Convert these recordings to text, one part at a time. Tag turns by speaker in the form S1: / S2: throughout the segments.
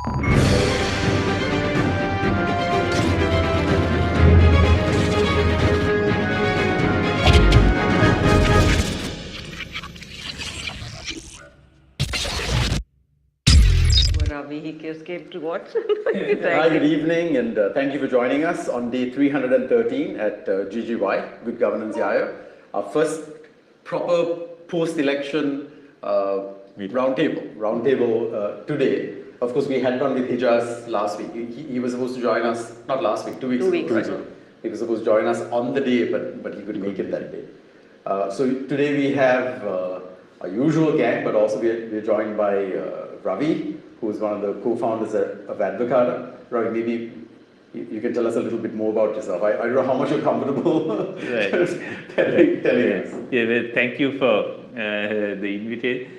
S1: Ravi, he just came to watch.
S2: Hi, good evening, and thank you for joining us on day 313 at GGY, Good Governance Yaya, our first proper post-election roundtable today. Of course, we had one with Hijaz last week. He was supposed to join us, not last week, 2 weeks ago. Right? He was supposed to join us on the day, but he couldn't make it that day. So today we have our usual gang, but also we're joined by Ravi, who is one of the co-founders of Advocata. Ravi, maybe you can tell us a little bit more about yourself. I don't know how much you're comfortable telling us.
S3: Yeah, well, thank you for the invitation.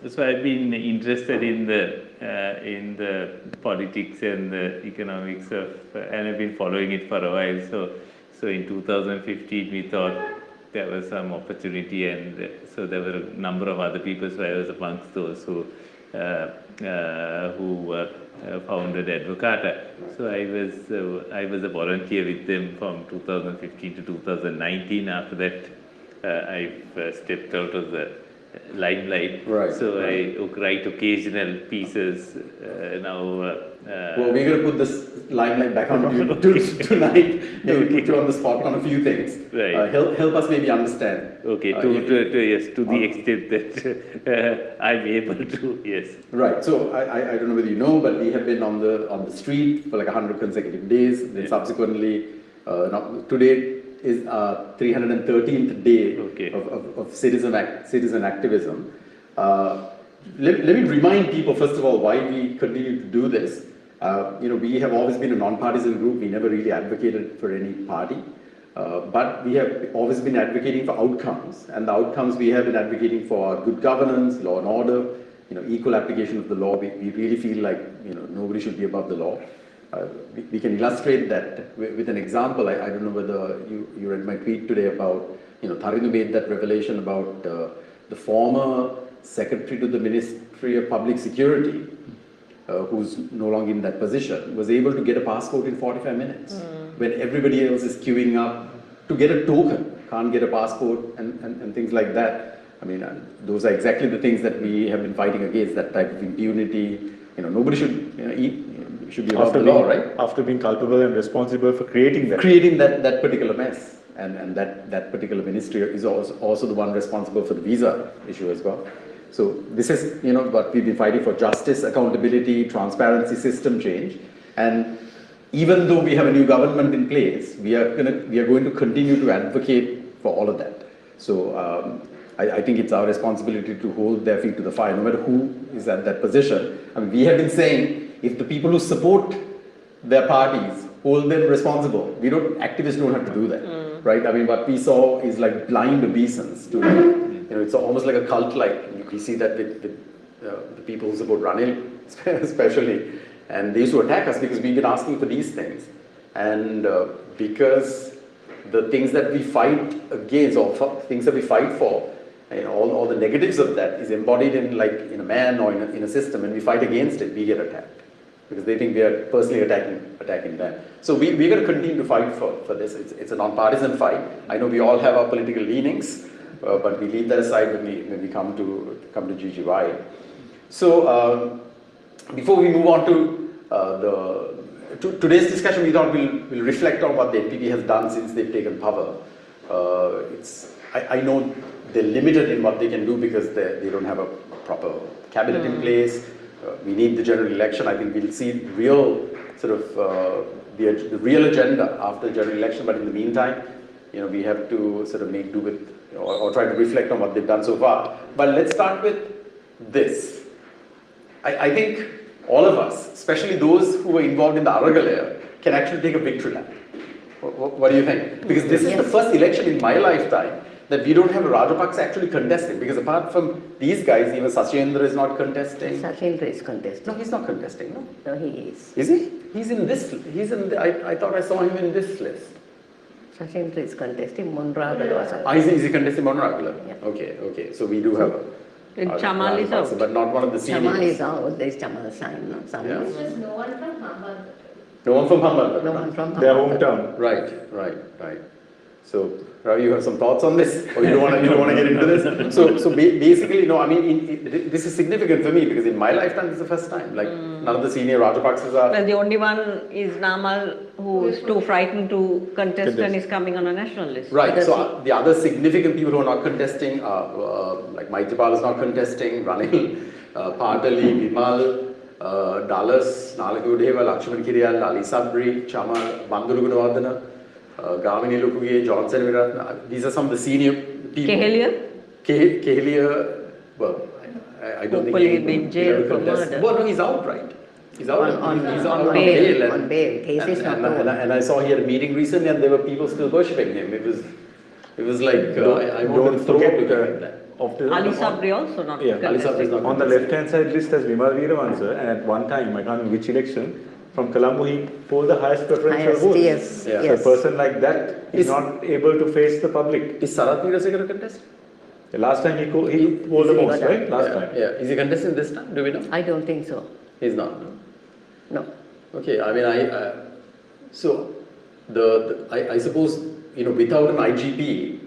S3: So I've been interested in the politics and the economics of, and I've been following it for a while. So in 2015 we thought there was some opportunity, and so there were a number of other people. So I was amongst those who founded Advocata. So I was a volunteer with them from 2015 to 2019. After that, I've stepped out of the limelight.
S2: Right.
S3: So I write occasional pieces now.
S2: Well, we're going to put this limelight back on you tonight. Maybe put you on the spot on a few things.
S3: Right.
S2: Help us maybe understand.
S3: Okay. Yes, to the extent that I'm able to. Yes.
S2: Right. So I don't know whether you know, but we have been on the street for like 100 consecutive days. Then subsequently, today is our 313th day of citizen activism. Let me remind people, first of all, why we continue to do this. We have always been a non-partisan group. We never really advocated for any party. But we have always been advocating for outcomes. And the outcomes we have been advocating for are good governance, law and order, equal application of the law. We really feel like, nobody should be above the law. We can illustrate that with an example. I don't know whether you read my tweet today about, Tharinu made that revelation about the former secretary to the Ministry of Public Security, who's no longer in that position, was able to get a passport in 45 minutes when everybody else is queuing up to get a token, can't get a passport and things like that. I mean, those are exactly the things that we have been fighting against, that type of impunity. Nobody should be above the law, right?
S4: After being culpable and responsible for creating
S2: that particular mess. And that particular ministry is also the one responsible for the visa issue as well. So this is, what we've been fighting for: justice, accountability, transparency, system change. And even though we have a new government in place, we are going to continue to advocate for all of that. So I think it's our responsibility to hold their feet to the fire, no matter who is at that position. I mean, we have been saying, if the people who support their parties hold them responsible, activists don't have to do that, right? I mean, what we saw is like blind obeisance to, it's almost like a cult-like. We see that with the people who support Ranil, especially, and they used to attack us because we've been asking for these things, and because the things that we fight against, or things that we fight for, all the negatives of that is embodied in a man or in a system, and we fight against it, we get attacked because they think we are personally attacking them. So we're going to continue to fight for this. It's a non-partisan fight. I know we all have our political leanings, but we leave that aside when we come to GGY. So before we move on to today's discussion, we thought we'll reflect on what the NPP has done since they've taken power. I know they're limited in what they can do because they don't have a proper cabinet in place. We need the general election. I think we'll see real sort of the real agenda after the general election. But in the meantime, we have to sort of make do with or try to reflect on what they've done so far. But let's start with this. I think all of us, especially those who were involved in the Aragalaya, can actually take a victory lap. What do you think? Because this is the first election in my lifetime that we don't have a Rajapaksa actually contesting. Because apart from these guys, even Sachendra is not contesting.
S1: Sachendra is contesting.
S2: No, he's not contesting, no?
S1: No, he is.
S2: Is he? He's in this, I thought I saw him in this list.
S1: Sachendra is contesting, Monragala was
S2: Is he contesting Monragala?
S1: Yeah.
S2: Okay. So we do have a
S1: And Chamal is out.
S2: But not one of the seniors.
S1: Chamal is out. There's Chamal sign. No? Some
S2: Yeah.
S1: is-
S5: There's no one from Hambal.
S2: No one from Hambal.
S1: No one from
S4: Their
S1: Hambantota.
S4: hometown.
S2: Right. So, Ravi, you have some thoughts on this, or you don't want to get into this? So basically, no. I mean, this is significant for me because in my lifetime, this is the first time. Like none of the senior Rajapaksas are.
S1: Well, the only one is Namal, who is too frightened to contest and is coming on a national list.
S2: Right.
S1: Because
S2: So the other significant people who are not contesting are like Maitripal is not contesting, Ranil, Partali, Vimal, Dallas, Nalagudeva, Lakshman Kiriyal, Ali Sabri, Chamar, Banduru Gunawardana, Gavini Lukuge, Johnson Viratna. These are some of the senior people.
S1: Kehelia?
S2: Kehelia, well, I don't
S1: Hopefully
S2: think
S1: he'll be in jail for murder.
S2: Well, no, he's out, right? He's out. He's on
S1: bail.
S2: and-
S1: On bail. Case is not over.
S2: and I saw he had a meeting recently, and there were people still worshipping him. It was like I want
S4: Don't
S2: to throw up
S4: forget
S2: looking at that.
S4: of the,
S1: Ali Sabri also not
S4: Yeah,
S2: Ali Sabri is
S1: contesting.
S2: not
S4: on the
S2: contesting.
S4: left-hand side list as Vimal Veeravansa, and at one time, I can't remember which election, from Colombo, he polled the highest preferential
S1: Highest,
S4: votes.
S1: yes,
S2: Yeah.
S4: So
S1: yes.
S4: a person like that is
S2: Is-
S4: not able to face the public.
S2: Is Sarath Veerasinghe going to contest?
S4: The last time he polled the
S1: he
S4: most,
S1: got
S4: right? Last
S2: yeah,
S4: time.
S2: yeah. Is he contesting this time? Do we know?
S1: I don't think so.
S2: He's not. No.
S1: No.
S2: Okay. I mean, so I suppose without an IGP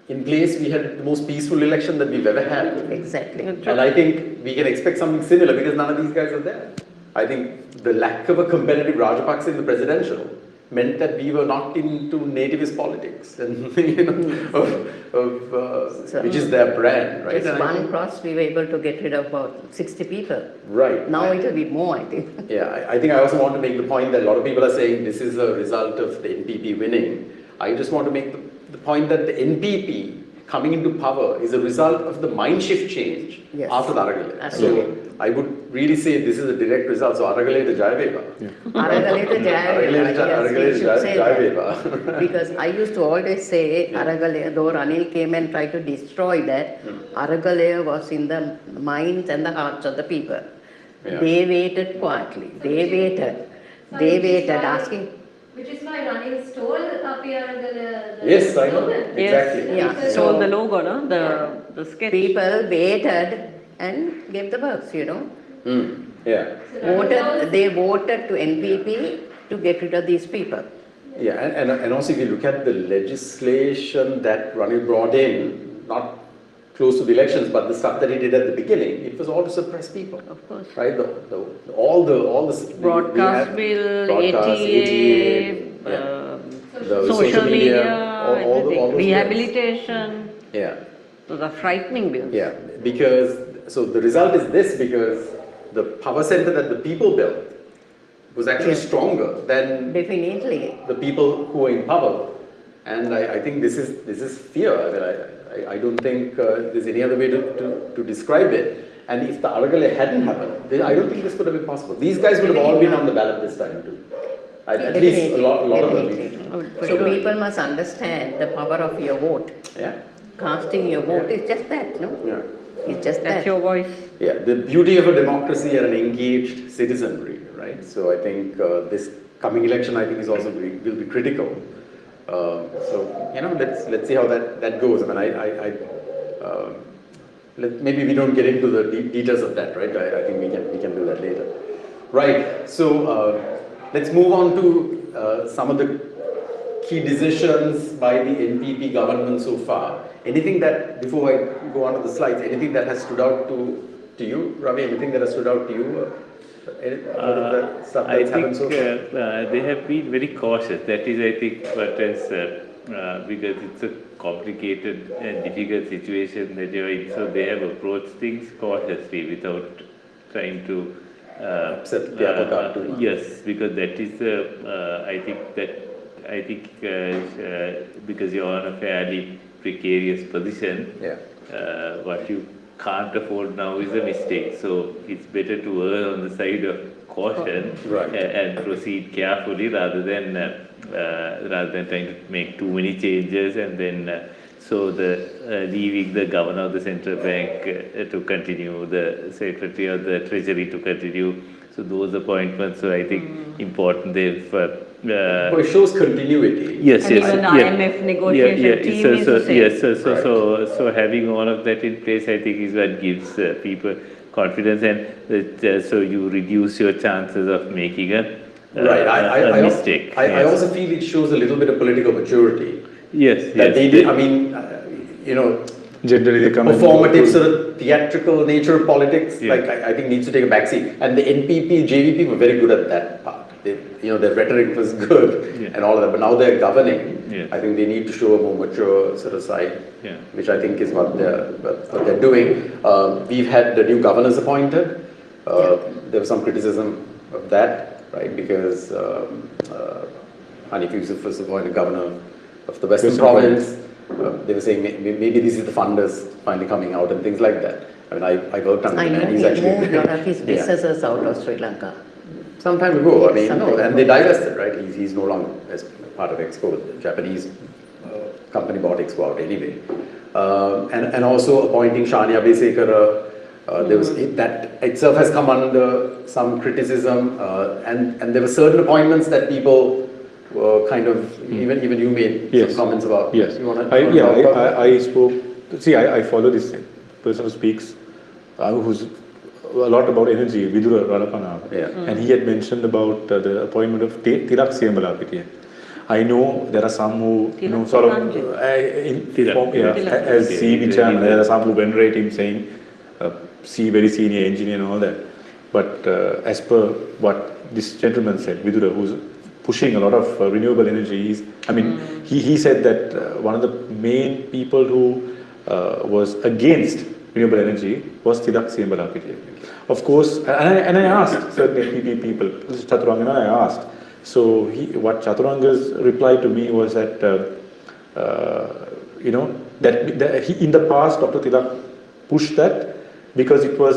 S2: in place, we had the most peaceful election that we've ever had.
S1: Exactly.
S2: And I think we can expect something similar because none of these guys are there. I think the lack of a competitive Rajapaksa in the presidential meant that we were not into nativist politics, and which is their brand, right?
S1: Just
S2: And I
S1: one
S2: think-
S1: cross, we were able to get rid of about 60 people.
S2: Right.
S1: Now it will be more, I think.
S2: Yeah, I think I also want to make the point that a lot of people are saying this is a result of the NPP winning. I just want to make the point that the NPP coming into power is a result of the mind shift change
S1: Yes.
S2: after the Aragale.
S1: Absolutely.
S2: So I would really say this is a direct result. So Aragale to Jayaveva.
S1: Aragaleta Jayavela, yes, we should say that.
S2: Jayaveva.
S1: Because I used to always say Aragalaya, though Ranil came and tried to destroy that, Aragalaya was in the minds and the hearts of the people.
S2: Yeah.
S1: They waited quietly. They waited asking.
S5: Which is why Ranil stole up here the
S2: Yes, I know.
S5: slogan.
S2: Exactly.
S1: Yeah.
S5: Because-
S1: So
S6: the logo, no? The sketch.
S1: people waited and gave the works,
S2: Yeah.
S5: So Ranil
S1: Voted, they voted to NPP to get rid of these people.
S2: Yeah, and also if you look at the legislation that Ranil brought in, not close to the elections, but the stuff that he did at the beginning, it was all to suppress people.
S1: Of course.
S2: Right? All the
S6: Broadcast
S2: we had
S6: bill,
S2: broadcast,
S6: ATA,
S2: yeah.
S6: the
S2: The
S6: social media,
S2: all
S6: everything.
S2: those bills.
S6: Rehabilitation.
S2: Yeah,
S6: Those are frightening bills.
S2: yeah. Because so the result is this: because the power center that the people built was actually
S1: Yes.
S2: stronger than
S1: Definitely.
S2: the people who are in power, and I think this is fear. I mean, I don't think there's any other way to describe it. And if the Aragale hadn't happened, then I don't think this would have been possible. These guys would have all been on the ballot this time too. At least a lot of them.
S1: Definitely.
S6: For
S1: So
S6: sure.
S1: people must understand the power of your vote.
S2: Yeah,
S1: Casting your vote is just that, no?
S2: yeah,
S1: It's just
S6: That's
S1: that.
S6: your voice.
S2: yeah. The beauty of a democracy and an engaged citizenry, right? So I think this coming election, I think, is also will be critical. So let's see how that goes. I mean, maybe we don't get into the details of that, right? I think we can do that later. Right. So let's move on to some of the key decisions by the NPP government so far. Anything that, before I go on to the slides, anything that has stood out to you, Ravi? Anything that has stood out to you? Out of that stuff
S3: I
S2: that's happened
S3: think
S2: so far?
S3: they have been very cautious. That is, I think, what has because it's a complicated and difficult situation that you're in. So they have approached things cautiously without trying to
S2: Upset the apple cart too much.
S3: Yes, because that is I think because you're on a fairly precarious position.
S2: Yeah.
S3: What you can't afford now is a mistake. So it's better to err on the side of caution
S2: Right.
S3: and proceed carefully rather than trying to make too many changes and then. So leaving the governor of the central bank to continue, the secretary of the treasury to continue. So those appointments are, I think, important. They've
S2: But it shows continuity.
S3: yes,
S6: And
S3: yes,
S6: even the
S3: yeah.
S6: IMF negotiation
S3: Yeah, yeah.
S6: team
S3: So,
S6: is
S3: so,
S6: the same.
S3: yes, so having all of that in place, I think, is what gives people confidence, and so you reduce your chances of making
S2: Right.
S3: a mistake.
S2: I
S3: Yes.
S2: also feel it shows a little bit of political maturity.
S3: Yes,
S2: That
S3: yes.
S2: they did, I mean,
S4: Generally, they come and
S2: performative
S4: go.
S2: sort of theatrical nature of politics,
S3: Yeah.
S2: like I think needs to take a backseat. And the NPP, JVP were very good at that part. Their rhetoric was good
S3: Yeah.
S2: and all of that, but now they're governing.
S3: Yeah.
S2: I think they need to show a more mature sort of side,
S3: Yeah.
S2: which I think is what they're doing. We've had the new governors appointed. There was some criticism of that, right? Because Hanif Yusuf was appointed governor of the Western
S4: Western
S2: Province. They were saying maybe this is the funders finally coming out and things like that. I mean, I worked under
S1: I
S2: him
S1: know
S2: and he's
S1: he
S2: actually
S1: moved a lot of his
S2: Yeah.
S1: businesses out of Sri Lanka.
S2: Some time ago, I mean,
S1: Some
S2: no,
S1: time
S2: and they
S1: ago.
S2: divested, right? He's no longer as part of Exco. The Japanese company bought Exco out anyway. And also appointing Shania Besekara. There was that itself has come under some criticism, and there were certain appointments that people were kind of even you made
S4: Yes.
S2: some comments about.
S4: Yes.
S2: You wanna
S4: Yeah,
S2: talk about that?
S4: I spoke. See, I follow this person who speaks, who's a lot about energy, Vidura Ralapana.
S2: Yeah.
S4: And he had mentioned about the appointment of Tilak Siambalapitiya. I know there are some who,
S6: Tilak
S4: sort of,
S3: Tilak.
S4: as CB chairman, there are some who venerate him saying, very senior engineer and all that. But as per what this gentleman said, Vidura, who's pushing a lot of renewable energy, he said that one of the main people who was against renewable energy was Tilak Siambalapitiya. Of course, and I asked certain NPP people, this is Chaturanga, I asked. So what Chaturanga's reply to me was that, that he, in the past, Dr. Tilak pushed that because it was,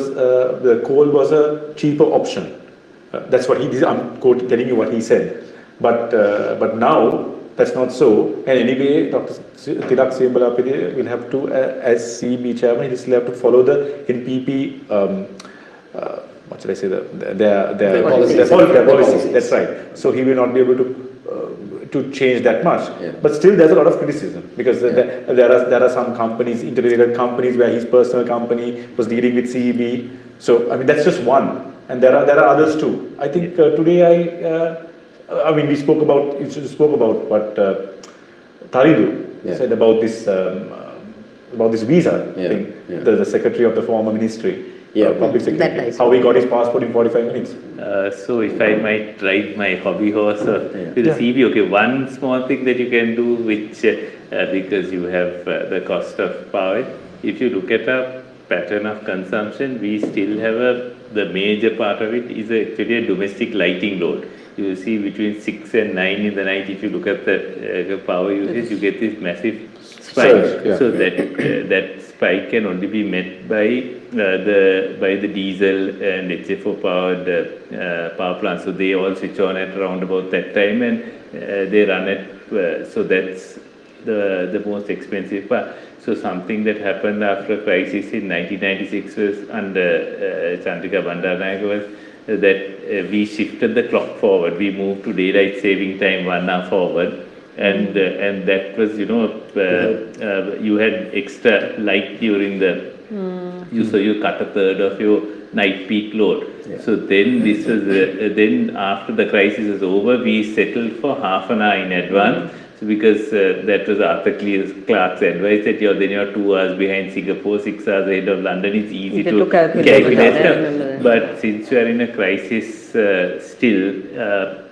S4: the coal was a cheaper option. That's what he did, I'm telling you what he said. But now, that's not so. And anyway, Dr. Tilak Siambalapitiya will have to, as CB chairman, he still have to follow the NPP, what should I say, their policies. That's right. So he will not be able to change that much.
S2: Yeah.
S4: But still, there's a lot of criticism because there are some companies, interrelated companies, where his personal company was dealing with CEB. So that's just one, and there are others too. I think today we spoke about what Taridu said about this visa thing.
S2: Yeah.
S4: The secretary of the former ministry. Public
S1: That
S4: security.
S1: I
S4: How he got his passport in 45 minutes.
S3: So if I might ride my hobby horse with the CB, okay, one small thing that you can do, which because you have the cost of power, if you look at a pattern of consumption, we still have the major part of it is actually a domestic lighting load. You will see between 6 and 9 in the night, if you look at the power usage, you get this massive spike.
S4: Surge,
S3: So that spike can only be met by the diesel and HFO powered power plants. So they all switch on at around about that time, and they run at so that's the most expensive part. So something that happened after a crisis in 1996 was under Chandrika Bandaranaike was that we shifted the clock forward. We moved to daylight saving time 1 hour forward. And that was, you had extra light during the, so you cut a third of your night peak load.
S2: Yeah.
S3: So then this was, then after the crisis was over, we settled for half an hour in advance. So because that was Arthur Clarke's advice that then you're 2 hours behind Singapore, 6 hours ahead of London, it's easy to calculate. But since you are in a crisis still,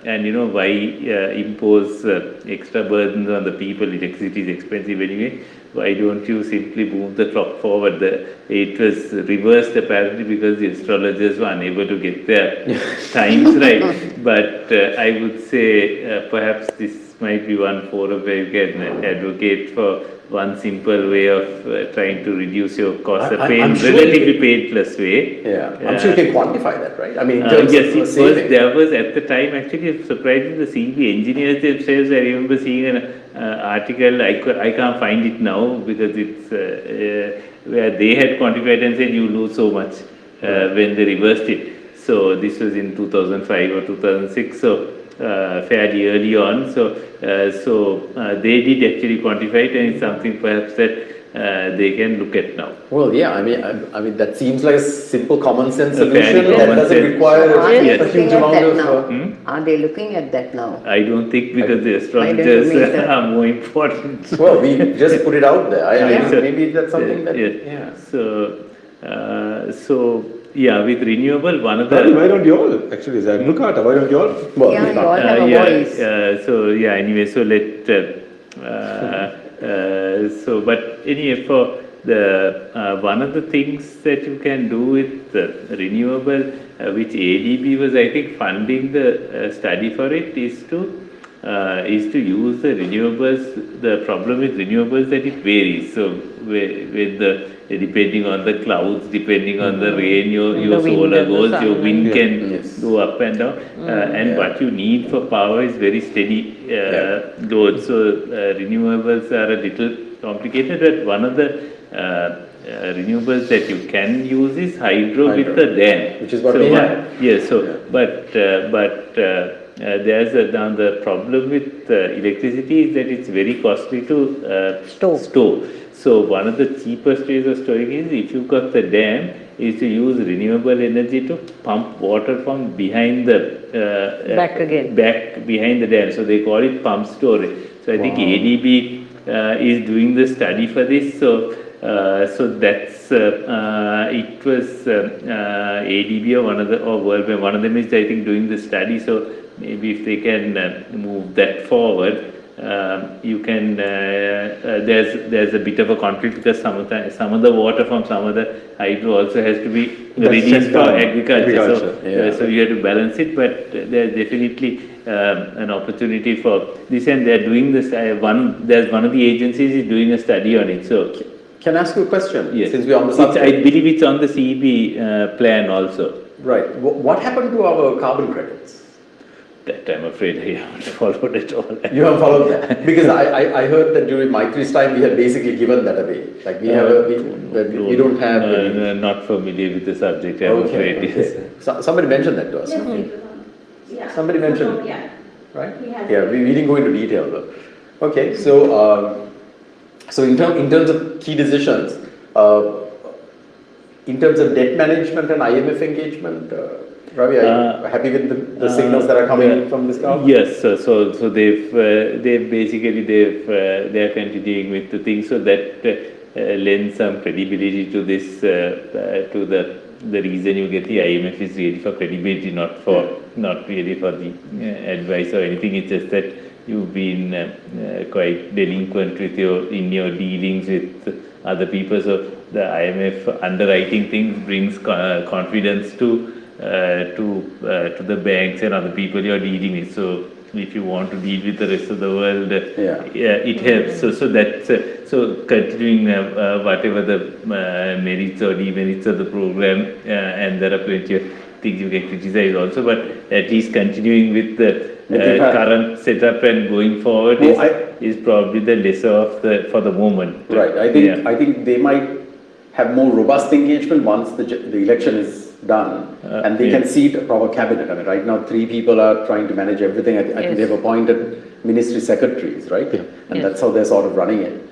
S3: and why impose extra burdens on the people? Electricity is expensive anyway. Why don't you simply move the clock forward? It was reversed apparently because the astrologers were unable to get their times right. But I would say perhaps this might be one forum where you can advocate for one simple way of trying to reduce your cost, a
S2: I'm sure
S3: relatively
S2: you-
S3: paid plus way.
S2: Yeah, I'm sure you can quantify that, right? I mean, in terms
S3: Yes,
S2: of
S3: it was,
S2: saving.
S3: there was at the time actually surprisingly the CB engineers themselves, I remember seeing an article, I can't find it now because it's where they had quantified and said you lose so much when they reversed it. So this was in 2005 or 2006, so fairly early on. So they did actually quantify it, and it's something perhaps that they can look at now.
S2: Well, yeah, I mean that seems like a simple common sense
S3: A fairly
S2: solution that
S3: common
S2: doesn't
S3: sense.
S2: require
S1: Are they
S2: a
S1: looking
S2: huge
S1: at
S2: amount
S1: that
S2: of.
S1: now? Are they looking at that now?
S3: I don't think because the
S1: Why don't you
S3: astrologers
S1: make that-
S3: are more important.
S2: Well, we just put it out there. I
S3: Yeah.
S2: mean, maybe that's something that.
S3: Yeah.
S2: Yeah.
S3: So yeah, with renewable, one of the
S4: Why don't you all, actually, as an advocate, why don't you all?
S2: Well,
S1: Yeah,
S2: it's
S1: you
S2: not-
S1: all have a voice.
S3: so yeah, anyway, so but anyway, for the one of the things that you can do with renewable, which ADB was, I think, funding the study for it, is to use the renewables. The problem with renewables that it varies. So with the depending on the clouds, depending on the rain, your
S6: The wind
S3: solar
S6: and the
S3: goes,
S6: sun
S3: your
S6: and-
S3: wind
S2: Yeah.
S3: can
S2: Yes.
S3: go up and down, and
S2: Yeah.
S3: what you need for power is very steady load. So renewables are a little complicated, but one of the renewables that you can use is hydro with the dam,
S2: which is what
S3: so
S2: we
S3: one-
S2: have.
S3: Yes, so
S2: Yeah.
S3: but there's now the problem with electricity is that it's very costly to store. So one of the cheapest ways of storing is, if you've got the dam, is to use renewable energy to pump water from behind the
S6: Back again.
S3: back behind the dam. So they call it pump storage. So I think
S2: Wow.
S3: ADB is doing the study for this. So that's it was ADB or World Bank. One of them is, I think, doing the study. So maybe if they can move that forward, you can. There's a bit of a conflict because some of the water from some of the hydro also has to be
S4: That's
S3: released
S4: just
S3: for
S4: for
S3: agriculture.
S4: agriculture,
S2: yeah.
S3: So you have to balance it, but there's definitely an opportunity for this, and they're doing this. There's one of the agencies is doing a study on it. So
S2: Can I ask you a question?
S3: yes,
S2: Since we're on the
S3: I
S2: subject.
S3: believe it's on the CEB plan also.
S2: Right. What happened to our carbon credits?
S3: That I'm afraid I haven't followed it all.
S2: You have followed that? Because I heard that during Maitri's time we had basically given that away. Like we have we don't have. any-
S3: Not familiar with the subject, I'm afraid. Yes.
S2: Somebody mentioned that to us.
S5: Yes, it was on. Yeah.
S2: Somebody mentioned it.
S5: Yeah.
S2: Right?
S5: We had-
S2: Yeah, we didn't go into detail though. Okay, so in terms of key decisions, in terms of debt management and IMF engagement, Ravi, are you happy with the signals that are coming from this government?
S3: Yes, so they've basically they're continuing with the thing, so that lends some credibility to this to the reason you get the IMF is really for credibility, not really for the advice or anything. It's just that you've been quite delinquent in your dealings with other people. So the IMF underwriting things brings confidence to the banks and other people you're dealing with. So if you want to deal with the rest of the world, it helps. So that's so continuing whatever the merits or demerits of the program, and there are plenty of things you can criticize also, but at least continuing with the current setup and going forward is probably the lesser of for the moment.
S2: Right. I think they might have more robust engagement once the election is done, and they can seat a proper cabinet. I mean, right now 3 people are trying to manage everything. I think they've appointed ministry secretaries, right?
S4: Yeah.
S2: And that's how they're sort of running it.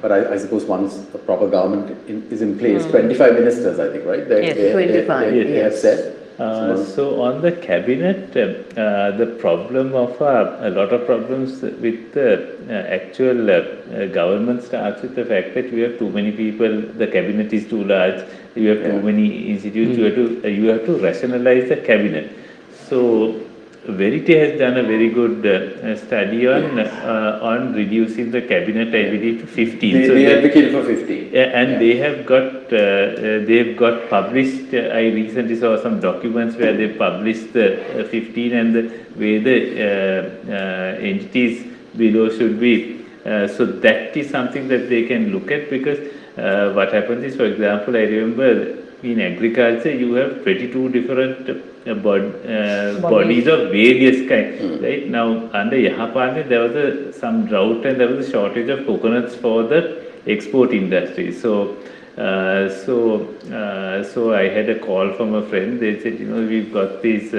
S2: But I suppose once the proper government is in place, 25 ministers, I think, right?
S6: Yes,
S1: 25,
S2: They have said.
S3: So on the cabinet, the problem of a lot of problems with the actual government starts with the fact that we have too many people, the cabinet is too large, you have too many institutes, you have to rationalize the cabinet. So Verity has done a very good study on reducing the cabinet, I believe, to 15.
S2: They advocated for 15.
S3: And they have got published. I recently saw some documents where they published the 15 and the way the entities below should be So that is something that they can look at, because what happens is, for example, I remember in agriculture you have 22 different bodies of various kinds. Right now, under Yahapane there was some drought and there was a shortage of coconuts for the export industry. So I had a call from a friend. They said, we've got these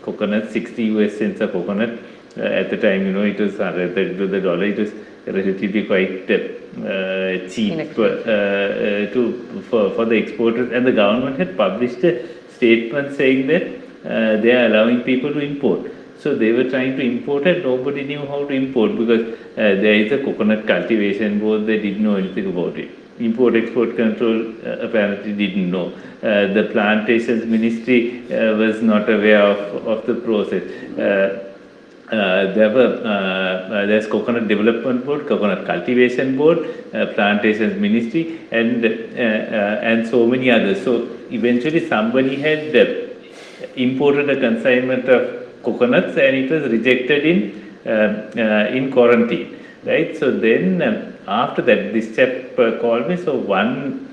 S3: coconuts, 60 US cents a coconut. At the time, it was the dollar. It was relatively quite cheap for the exporters. And the government had published a statement saying that they are allowing people to import. So they were trying to import and nobody knew how to import, because there is a coconut cultivation board. They didn't know anything about it. Import-export control apparently didn't know. The plantations ministry was not aware of the process. There's Coconut Development Board, Coconut Cultivation Board, Plantations Ministry, and so many others. So eventually somebody had imported a consignment of coconuts and it was rejected in quarantine. Right, so then after that, this chap called me. So one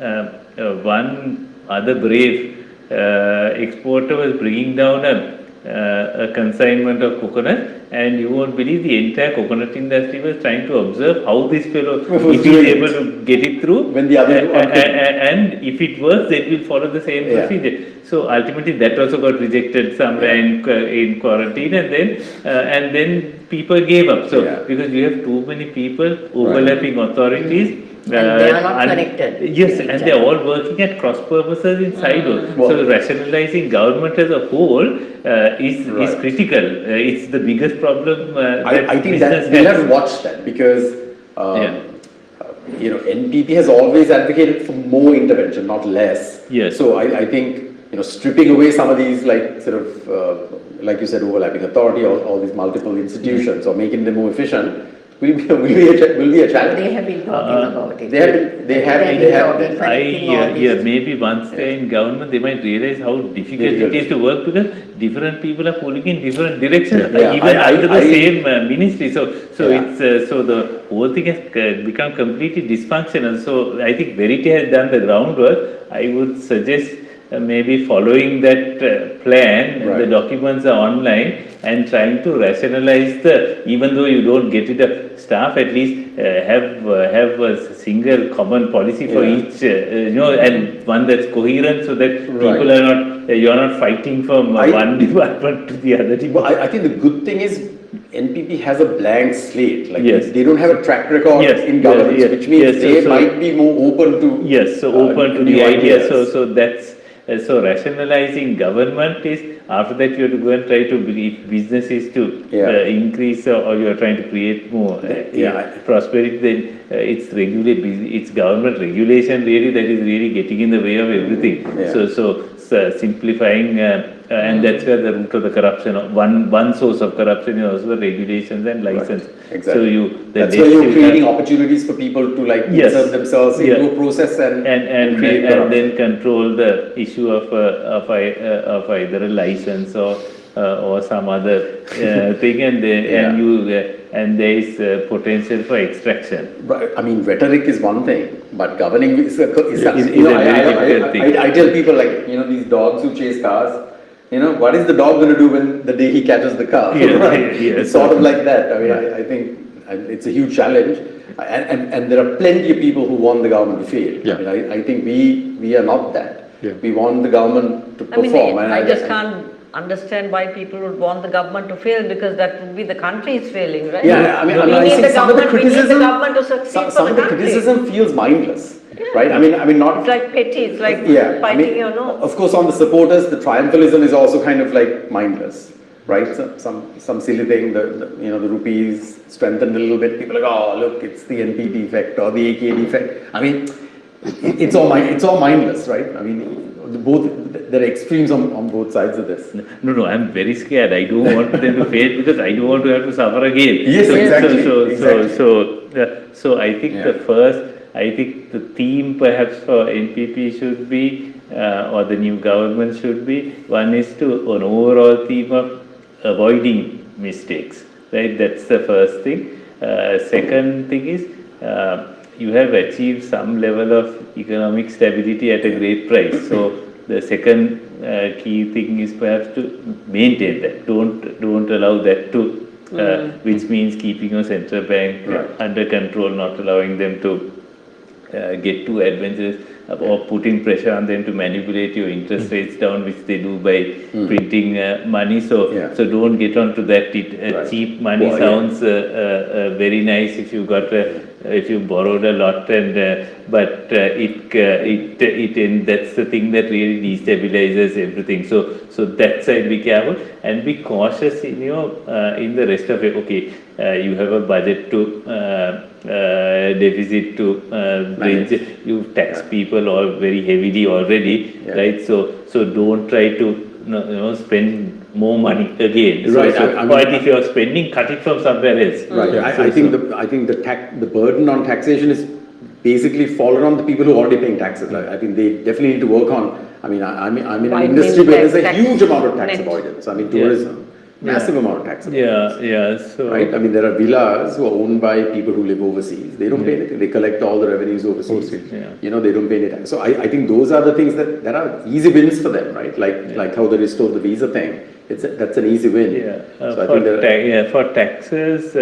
S3: other brave exporter was bringing down a consignment of coconut, and you won't believe the entire coconut industry was trying to observe how this fellow, if he is able to get it through,
S2: when the other
S3: and if it works, they will follow the same procedure. So ultimately, that also got rejected somewhere in quarantine, and then people gave up. So because you have too many people, overlapping authorities.
S1: And they are not connected.
S3: Yes, and they are all working at cross purposes in silos. So rationalizing government as a whole is critical. It's the biggest problem.
S2: I think that we'll have to watch that, because NPP has always advocated for more intervention, not less.
S3: Yes.
S2: So I think stripping away some of these, like sort of like you said, overlapping authority, all these multiple institutions, or making them more efficient, will be a challenge.
S1: They have been talking about it.
S2: They have.
S3: Maybe once they're in government, they might realize how difficult it is to work, because different people are pulling in different directions, even under the same ministry. So it's so the whole thing has become completely dysfunctional. So I think Verity has done the groundwork. I would suggest maybe following that plan. The documents are online, and trying to rationalize even though you don't get it a staff, at least have a single common policy for each, and one that's coherent, so that people are not, you're not fighting from one department to the other department.
S2: Well, I think the good thing is NPP has a blank slate. Like they don't have a track record in governance, which means they might be more open to
S3: open to the idea. So that's so rationalizing government is, after that you have to go and try to believe businesses to increase, or you are trying to create more prosperity. Then it's government regulation really that is really getting in the way of everything. So simplifying, and that's where the root of the corruption, one source of corruption is also the regulations and license.
S2: Exactly.
S3: So
S2: that's where you're creating opportunities for people to insert themselves into a process and
S3: then control the issue of either a license or some other thing, and there is potential for extraction.
S2: But I mean, rhetoric is one thing, but governing is a
S3: very difficult thing.
S2: I tell people, like, these dogs who chase cars, what is the dog going to do when the day he catches the car? It's sort of like that. I mean, I think it's a huge challenge, and there are plenty of people who want the government to fail. I mean, I think we are not that. We want the government to perform.
S6: I just can't understand why people would want the government to fail, because that would be the country is failing, right?
S2: Yeah, I mean,
S6: we need the
S2: government
S6: to succeed
S2: some of the criticism feels mindless, right? I mean, not.
S6: It's like petty. It's like fighting your nose.
S2: Of course, on the supporters, the triumphalism is also kind of like mindless, right? Some silly thing. The rupees strengthened a little bit. People are like, oh, look, it's the NPP effect or the AKD effect. I mean, it's all mindless, right? I mean, there are extremes on both sides of this.
S3: No, I'm very scared. I don't want them to fail, because I don't want to have to suffer again.
S2: Yes, exactly.
S3: So I think the theme perhaps for NPP should be, or the new government should be, one is to an overall theme of avoiding mistakes, right? That's the first thing. Second thing is, you have achieved some level of economic stability at a great price. So the second key thing is perhaps to maintain that. Don't allow that to, which means keeping your central bank under control, not allowing them to get too adventurous, or putting pressure on them to manipulate your interest rates down, which they do by printing money. So don't get on to that. Cheap money sounds very nice if you got if you borrowed a lot, and but that's the thing that really destabilizes everything. So that side, be careful and be cautious in your in the rest of it. Okay, you have a budget to deficit to bridge. You tax people all very heavily already, right? So don't try to spend more money again.
S2: Right.
S3: But if you are spending, cut it from somewhere else.
S2: Right. I think the burden on taxation is basically fallen on the people who are already paying taxes. I think they definitely need to work on. I mean, I'm in an industry where there's a huge amount of tax avoidance. I mean, tourism. Massive amount of tax.
S3: So
S2: right. I mean, there are villas who are owned by people who live overseas. They don't pay anything. They collect all the revenues overseas. They don't pay any tax. So I think those are the things that are easy wins for them, right? Like how they restored the visa thing. That's an easy win. So
S3: for taxes,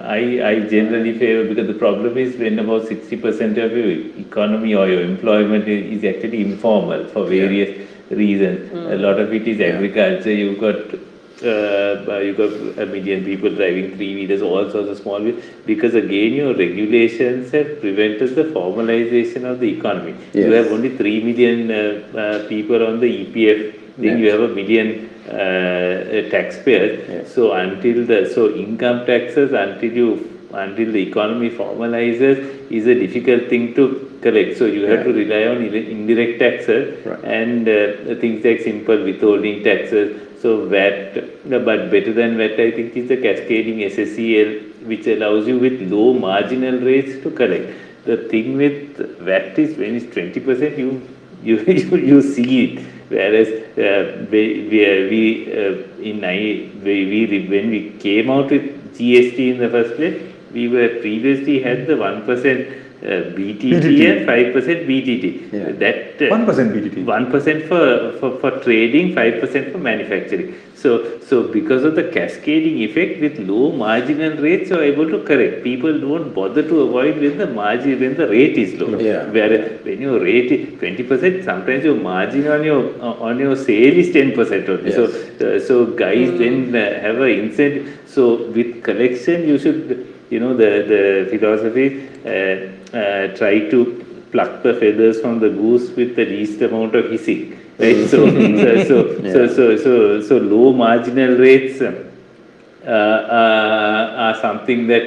S3: I generally favor, because the problem is when about 60% of your economy or your employment is actually informal for various reasons. A lot of it is agriculture. You've got a million people driving three-wheelers, all sorts of small wheels, because again your regulations have prevented the formalization of the economy. You have only 3 million people on the EPF thing. You have a million taxpayers. So income taxes until the economy formalizes is a difficult thing to collect. So you have to rely on indirect taxes and things like simple withholding taxes. So VAT, but better than VAT, I think, is the cascading SSEL, which allows you with low marginal rates to collect. The thing with VAT is when it's 20%, you see it. Whereas when we came out with GST in the first place, we were previously had the 1% BTT and 5% BTT. That
S4: 1% BTT.
S3: 1% for trading, 5% for manufacturing. So because of the cascading effect, with low marginal rates, you are able to correct. People don't bother to avoid when the rate is low. Whereas when your rate is 20%, sometimes your margin on your sale is 10% only. So guys then have an incentive. So with collection, you should, the philosophy, try to pluck the feathers from the goose with the least amount of hissing, right? So low marginal rates are something that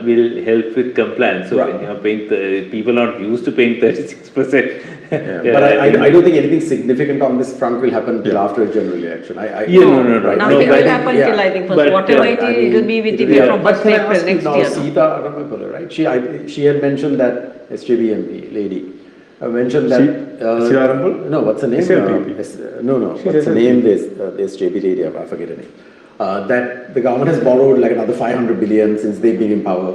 S3: will help with compliance. So when you are paying, people are not used to paying 36%.
S2: But I don't think anything significant on this front will happen till after a general election.
S6: Nothing will happen till, I think, whatever it will be with effect from 1st April next year.
S2: Sita Ramapala, right? She had mentioned that SJB MP lady mentioned that. No, what's her name? What's the name? The SJB lady, I forget her name. That the government has borrowed like another 500 billion since they've been in power.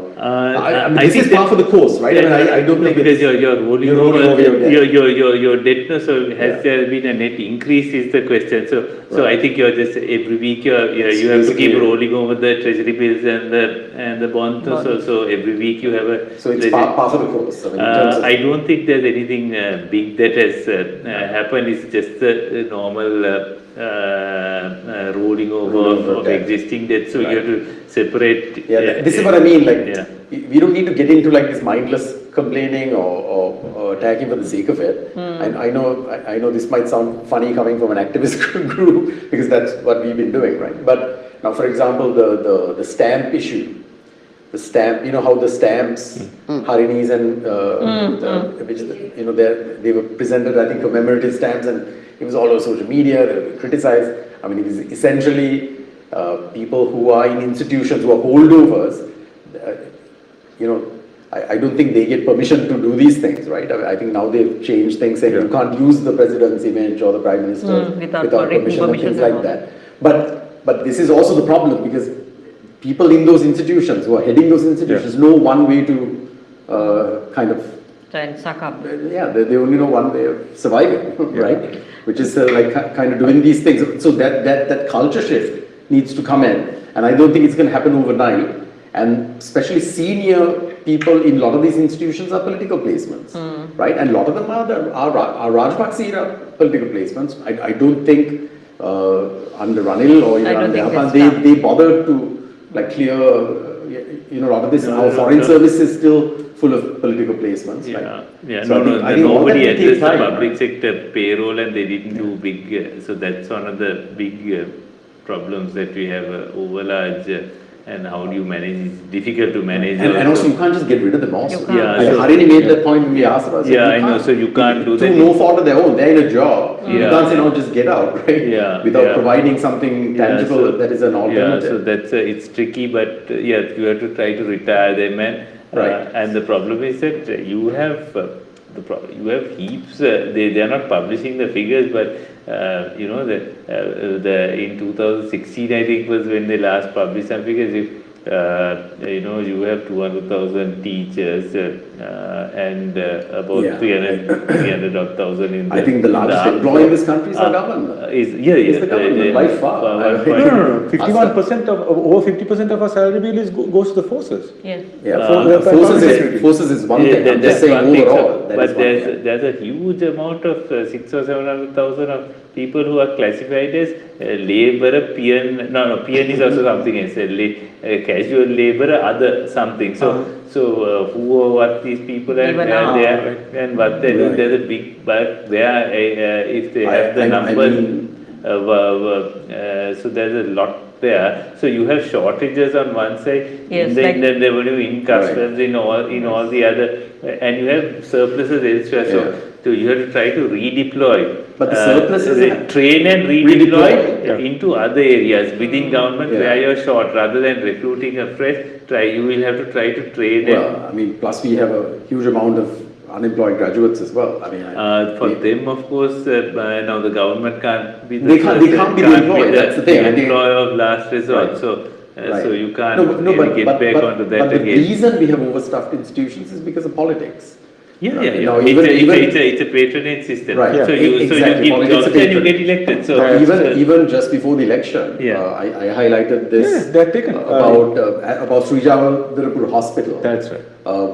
S2: This is par for the course, right? I don't think
S3: because you're rolling over your debt. So has there been a net increase is the question. So I think you're just every week you have to keep rolling over the treasury bills and the bonds. So every week you have a.
S2: So it's par for the course.
S3: I don't think there's anything big that has happened. It's just the normal rolling over of existing debt. So you have to separate.
S2: This is what I mean. We don't need to get into this mindless complaining or attacking for the sake of it. I know this might sound funny coming from an activist group because that's what we've been doing, right? But now, for example, the stamp issue. The stamp, how the stamps, Harinis and which they were presented, I think, commemorative stamps, and it was all over social media. They were criticized. I mean, it was essentially people who are in institutions who are holdovers. I don't think they get permission to do these things, right? I think now they've changed things, saying you can't use the president's image or the prime minister without permission and things like that. But But this is also the problem because people in those institutions who are heading those institutions know one way to kind of
S6: Try and suck up.
S2: yeah, they only know one way of surviving, right? Which is like kind of doing these things. So that culture shift needs to come in, and I don't think it's going to happen overnight. And especially senior people in a lot of these institutions are political placements, right? And a lot of them are Rajapaksa era political placements. I don't think under Ranil or even under Japan, they bothered to like clear, a lot of this. Our foreign service is still full of political placements.
S3: Yeah,
S2: right?
S3: yeah.
S2: So I think
S3: Nobody addressed the
S2: time,
S3: public
S2: right?
S3: sector payroll, and they didn't do big. So that's one of the big problems that we have overlarge. And how do you manage? It's difficult to manage.
S2: And also you can't just get rid of them also.
S6: You can't.
S3: Yeah,
S2: I mean,
S3: so-
S2: Harini made that point when we asked about it.
S3: Yeah, I know. So you can't do that.
S2: Through no fault of their own, they're in a job. You
S3: Yeah.
S2: can't say, no, just get out, right?
S3: Yeah,
S2: Without
S3: yeah.
S2: providing something tangible
S3: so-
S2: that is an
S3: Yeah,
S2: alternative.
S3: so that's it's tricky, but you have to try to retire them,
S2: Right.
S3: and the problem is that you have you have heaps. They are not publishing the figures, but the in 2016 I think was when they last published some figures. If you have 200,000 teachers and about
S2: Yeah.
S3: 300,000 in the.
S2: I think the largest
S3: armed
S2: employer in this country is the government.
S3: Is
S2: the government, by far.
S4: No. 51% over 50% of our salary bill goes to the forces.
S6: Yes.
S2: Yeah,
S4: For-
S2: forces is one thing. I'm just
S3: that's
S2: saying
S3: one thing,
S2: overall. that is
S3: but
S2: one thing.
S3: there's a huge amount of 600,000 or 700,000 of people who are classified as labourer, peon. No, peon is also something else. Casual labourer, other something. So who are what these people are,
S6: Even now,
S3: they are, and what they do.
S2: Right.
S3: There's a big bulk there. If they have the
S2: I
S3: numbers,
S2: mean-
S3: so there's a lot there. So you have shortages on one side,
S6: Yes,
S3: in the
S6: like-
S3: revenue, in customs, in all the other, and you have surpluses elsewhere.
S2: Yeah.
S3: So you have to try to redeploy.
S2: But the surpluses are-
S3: train and redeploy
S2: Redeploy,
S3: into other areas within government
S2: Yeah.
S3: where you're short, rather than recruiting afresh. You will have to try to train and
S2: Well, I mean, plus we have a huge amount of unemployed graduates as well. I mean,
S3: for them, of course, now the government can't be the
S2: They can't be the employer, that's the thing. I think-
S3: employer of last resort.
S2: Right.
S3: So
S2: Right.
S3: you can't
S2: No,
S3: really get back onto that
S2: but the
S3: again.
S2: reason we have overstuffed institutions is because of politics.
S3: Yeah.
S2: Now,
S3: It's
S2: even-
S3: it's a patronage system.
S2: Right.
S3: So
S2: Yeah.
S3: you
S2: Exactly.
S3: give
S2: Politics is
S3: jobs and you
S2: patronage.
S3: get elected. So
S2: even just before the election,
S3: Yeah.
S2: I highlighted this
S4: Yeah, they're taken.
S2: about Srijavalapur Hospital.
S4: That's right.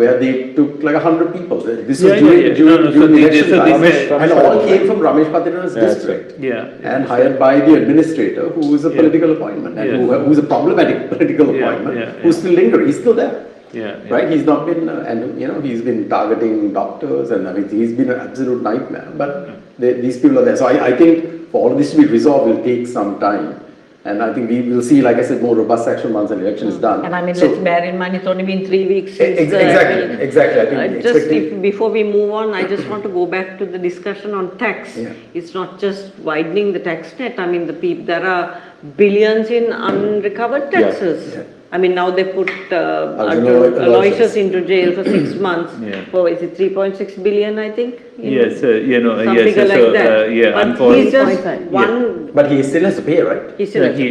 S2: Where they took like 100 people. This
S3: Yeah,
S2: was
S3: yeah, yeah.
S2: during
S3: No, so
S2: during
S3: this-
S2: election
S3: so
S2: time,
S3: this-
S2: and all came from Ramesh Patina's
S4: That's
S2: district.
S3: yeah.
S2: And hired by the administrator, who is a
S3: Yeah.
S2: political appointment, and
S3: Yeah.
S2: who's a problematic political
S3: Yeah,
S2: appointment,
S3: yeah,
S2: who's
S3: yeah.
S2: still lingering. He's still there.
S3: Yeah.
S2: Right, he's not been, and he's been targeting doctors, and I mean, he's been an absolute nightmare. But these people are there, so I think for all of this to be resolved will take some time, and I think we will see, like I said, more robust action once the election is done.
S6: And I mean,
S2: So-
S6: let's bear in mind, it's only been 3 weeks since
S2: Exactly. I think
S6: just
S2: expecting-
S6: before we move on, I just want to go back to the discussion on tax.
S2: Yeah.
S6: It's not just widening the tax net. I mean, there are billions in unrecovered taxes.
S2: Yeah.
S6: I mean, now they put
S2: Aloysius.
S6: Aloysius into jail for 6 months.
S3: Yeah.
S6: For, is it 3.6 billion, I think?
S3: Yes,
S6: Some
S3: yes,
S6: figure
S3: so,
S6: like that.
S3: yeah,
S6: But
S3: unfortunately.
S6: he's just
S1: Yeah.
S6: one,
S2: But he still has to pay, right?
S6: he still has to pay.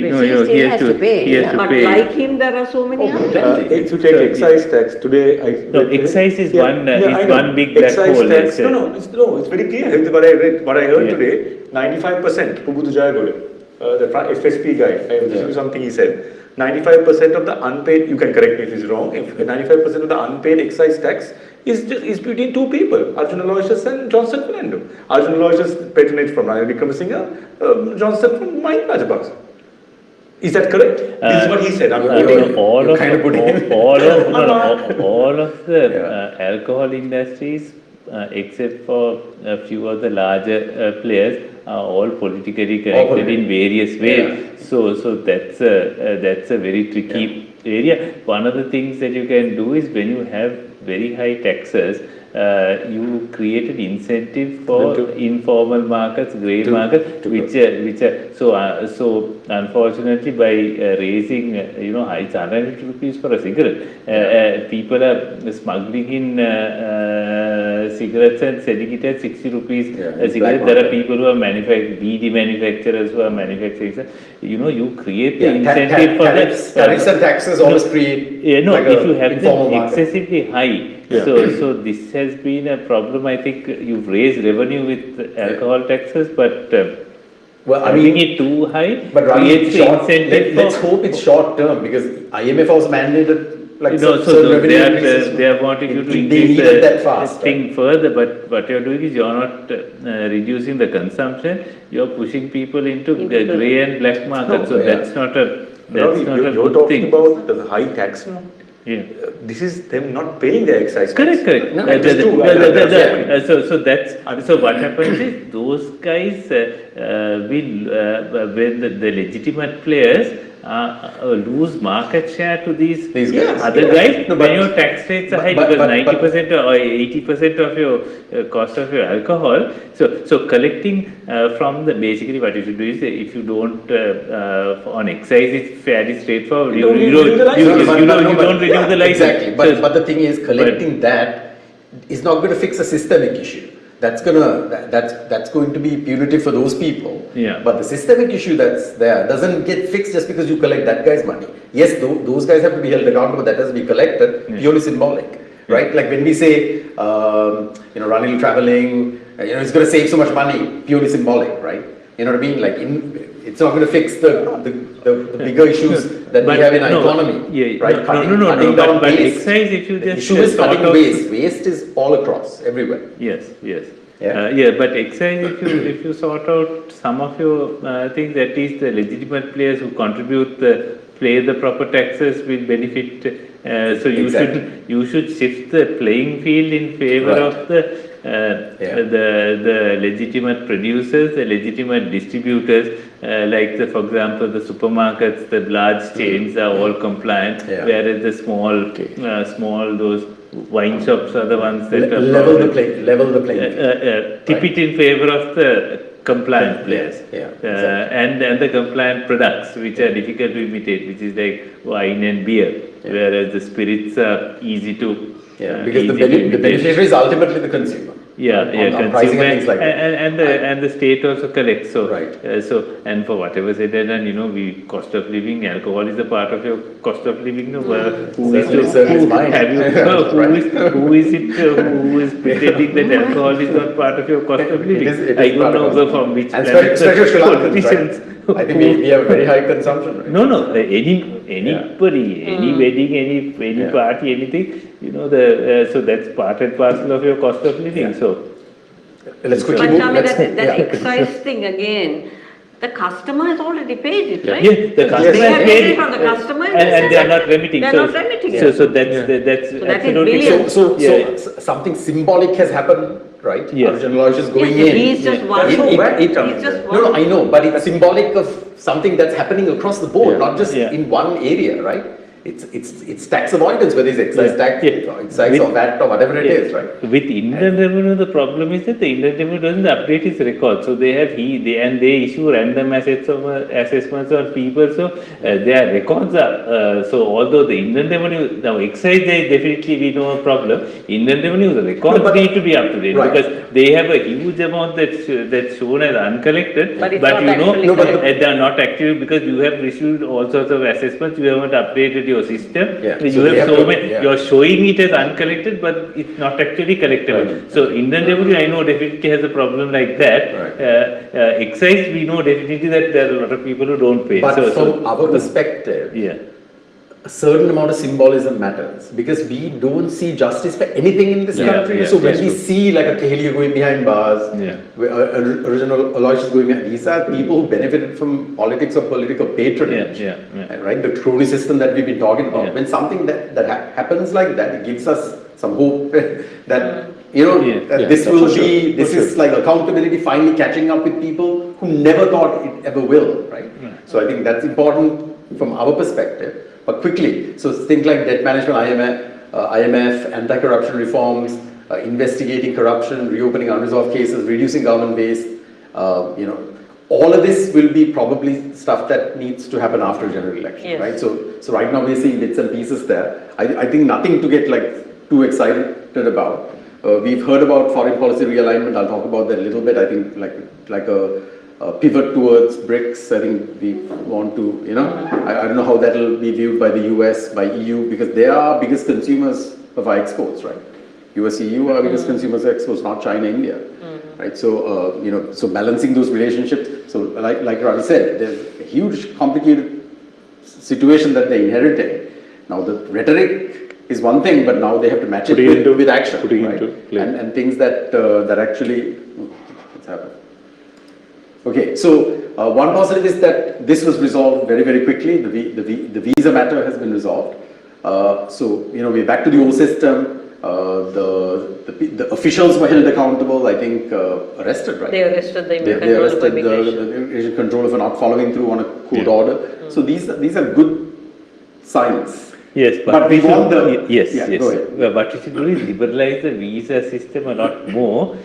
S3: He has to pay. He has to
S6: But
S3: pay.
S6: like him, there are so many others.
S4: If you take excise tax today,
S3: No, excise is one,
S4: I
S3: is
S4: know.
S3: one big black
S4: Excise
S3: hole,
S4: tax,
S3: that's it.
S4: it's very clear. What I read, what I heard
S3: Yeah.
S4: today, 95%. Pubutu Jayagole, the FSP guy, this is something he said. 95% of the unpaid. You can correct me if it's wrong. If 95% of the unpaid excise tax is between two people, Arjun Aloysius and Johnson Fernando. Arjun Aloysius patronage from Ranil Wickremesinghe, Johnson from Mahindra Rajapaksa. Is that correct? This is what he said. I'm quoting.
S3: All
S2: You
S3: of
S2: kind of put in.
S3: all of the
S2: Yeah.
S3: alcohol industries, except for a few of the larger players, are all politically connected in various ways. So that's a very tricky area. One of the things that you can do is when you have very high taxes, you create an incentive for informal markets, grey markets, which are so unfortunately by raising it's 150 rupees for a cigarette, people are smuggling in cigarettes and selling it at 60 rupees
S2: Yeah,
S3: a
S2: it's
S3: cigarette.
S2: black
S3: There are
S2: market.
S3: people who are weed manufacturers who are manufacturing. You create the
S2: Yeah,
S3: incentive for
S2: tariffs,
S3: that.
S2: tariffs and taxes always create
S3: No,
S2: like
S3: if you
S2: a
S3: have
S2: informal
S3: them
S2: market.
S3: excessively high,
S4: Yeah.
S3: so this has been a problem. I think you've raised revenue with alcohol taxes, but
S2: Well, I
S3: having
S2: mean,
S3: it too high
S2: but Rani,
S3: creates the
S2: short,
S3: incentive
S2: let's
S3: for.
S2: hope it's short term because IMF also mandated like
S3: No,
S2: certain
S3: so
S2: revenue
S3: they
S2: increases.
S3: are wanting you to
S2: They
S3: increase
S2: needed that
S3: the
S2: fast,
S3: thing further, but what you're doing is you're not reducing the consumption, you're pushing people into the
S6: Into the-
S3: grey and black market, so
S2: yeah.
S3: that's not a
S4: Ravi,
S3: good
S4: you're talking
S3: thing.
S4: about the high tax amount.
S3: Yeah.
S4: This is them not paying their excise tax.
S3: Correct.
S2: No, it is true.
S3: So what happens is those guys when the legitimate players lose market share to these
S2: guys.
S3: other
S2: Yeah.
S3: guys.
S2: No,
S3: When
S2: but-
S3: your tax rates are high,
S2: but-
S3: because
S2: but-
S3: 90% or 80% of your cost of your alcohol. So collecting from the basically what you should do is if you don't on excise, it's fairly straightforward.
S4: You don't renew the license.
S3: You don't renew the license.
S2: Exactly, but the thing is, collecting that is not going to fix a systemic issue. That's going to be punitive for those people.
S3: Yeah.
S2: But the systemic issue that's there doesn't get fixed just because you collect that guy's money. Yes, those guys have to be held accountable. That has to be collected. Purely symbolic, right? Like when we say, Ranil traveling, it's going to save so much money. Purely symbolic, right? You know what I mean? Like it's not going to fix the bigger issues that we have in our economy, right? Cutting down
S3: but
S2: waste.
S3: excise, if you
S2: The
S3: just
S2: issue is
S3: sort
S2: cutting
S3: of-
S2: waste. Waste is all across, everywhere.
S3: Yes.
S2: Yeah.
S3: But excise, if you sort out some of your things, at least the legitimate players who contribute, pay the proper taxes will benefit. So
S2: Exactly.
S3: you should shift the playing field in favor
S2: Right.
S3: of the legitimate producers, the legitimate distributors, for example, the supermarkets, the large chains are all compliant,
S2: Yeah.
S3: whereas the small those wine shops are the ones that are
S2: Level the
S3: probably-
S2: playing field.
S3: tip it in favor of the compliant players.
S2: Yeah, exactly.
S3: And the compliant products which are difficult to imitate, which is like wine and beer, whereas the spirits are easy to
S2: Because the
S3: easy to imitate.
S2: beneficiary is ultimately the consumer.
S3: Yeah,
S2: on pricing and things like that.
S3: and the state also collects. So,
S2: Right.
S3: And for whatever said and done, cost of living, alcohol is a part of your cost of living.
S2: Certainly it's mine.
S3: Who is pretending that alcohol is not part of your cost of living?
S2: It is
S3: I don't
S2: part of
S3: know
S2: us.
S3: from which
S2: And
S3: planet the
S2: especially Sri Lankans,
S3: politicians.
S2: right? I think we have very high consumption, right?
S3: No, anybody, any wedding, any party, anything, so that's part and parcel of your cost of living. So,
S2: Let's quickly
S6: But
S2: move.
S6: Swami,
S2: Let's
S6: that
S2: yeah.
S6: excise thing again, the customer has already paid it, right?
S3: yeah, the customer
S6: They have
S3: has
S6: paid
S3: paid
S6: it from the customer
S3: and they are not remitting.
S6: They are not remitting.
S3: So that's
S6: So that is
S3: absolutely
S6: billions.
S2: So
S3: Yeah.
S2: something symbolic has happened, right?
S3: Yes.
S2: Original launch is going
S6: Yes,
S2: in.
S6: he's just one.
S2: It- it-
S6: He's
S2: it-
S6: just
S2: No,
S6: one.
S2: I know, but it's symbolic of something that's happening across the board, not just
S3: Yeah.
S2: in one area, right? It's tax avoidance, whether it's excise tax,
S3: Yeah.
S2: or excise
S3: With-
S2: or VAT or whatever it is, right?
S3: With Indian Revenue, the problem is that the Indian Revenue doesn't update its records. So they issue random assessments on people. So their records are so although the Indian Revenue now excise there is definitely we know a problem. Indian Revenue the records need to be up to date
S2: Right.
S3: because they have a huge amount that's shown as uncollected.
S6: But it's not actually
S3: no, but
S6: collected.
S3: they are not active because you have received all sorts of assessments. You haven't updated your system.
S2: Yeah.
S3: You
S2: So they
S3: have
S2: have
S3: so
S2: to-
S3: many.
S2: yeah.
S3: You're showing it as uncollected, but it's not actually collectible.
S2: Right.
S3: So Indian Revenue, I know definitely has a problem like that.
S2: Right.
S3: Excise, we know definitely that there are a lot of people who don't pay.
S2: But
S3: so,
S2: from our perspective,
S3: yeah.
S2: a certain amount of symbolism matters because we don't see justice for anything in this
S3: Yeah,
S2: country.
S3: yeah,
S2: so when
S3: that's
S2: we
S3: true.
S2: see like a Kehelia going behind bars,
S3: Yeah.
S2: original Aloysius going behind, these are people who benefited from politics or political patronage.
S3: Yeah, yeah.
S2: Right? The crony system that we've been talking about.
S3: Yeah.
S2: When something that happens like that, it gives us some hope that that this
S4: Yeah,
S2: will
S4: for sure,
S2: be, this
S4: for
S2: is like accountability finally catching up with people who never thought it ever will, right? So I think that's important from our perspective. But quickly, so things like debt management, IMF, anti-corruption reforms, investigating corruption, reopening unresolved cases, reducing government waste, all of this will be probably stuff that needs to happen after a general election,
S6: Yes.
S2: right? So right now we're seeing bits and pieces there. I think nothing to get like too excited about, We've heard about foreign policy realignment. I'll talk about that a little bit. I think like a pivot towards BRICS. I think we want to, I don't know how that will be viewed by the US, by EU, because they are biggest consumers of our exports, right? US, EU are biggest consumers of exports, not China, India, right? So, so balancing those relationships. So, like Ravi said, there's a huge, complicated situation that they inherited. Now, the rhetoric is one thing, but now they have to match it with action, right? And things that actually, what's happened? Okay, so one positive is that this was resolved very, very quickly. The visa matter has been resolved. So, we're back to the old system. The officials were held accountable, I think, arrested, right?
S6: They arrested the
S2: They arrested the immigration controller for not following through on a court order. So these are good signs.
S3: Yes,
S2: but we want the...
S3: Yes,
S2: yeah,
S3: yes.
S2: Go ahead.
S3: What we should do is liberalize the visa system a lot more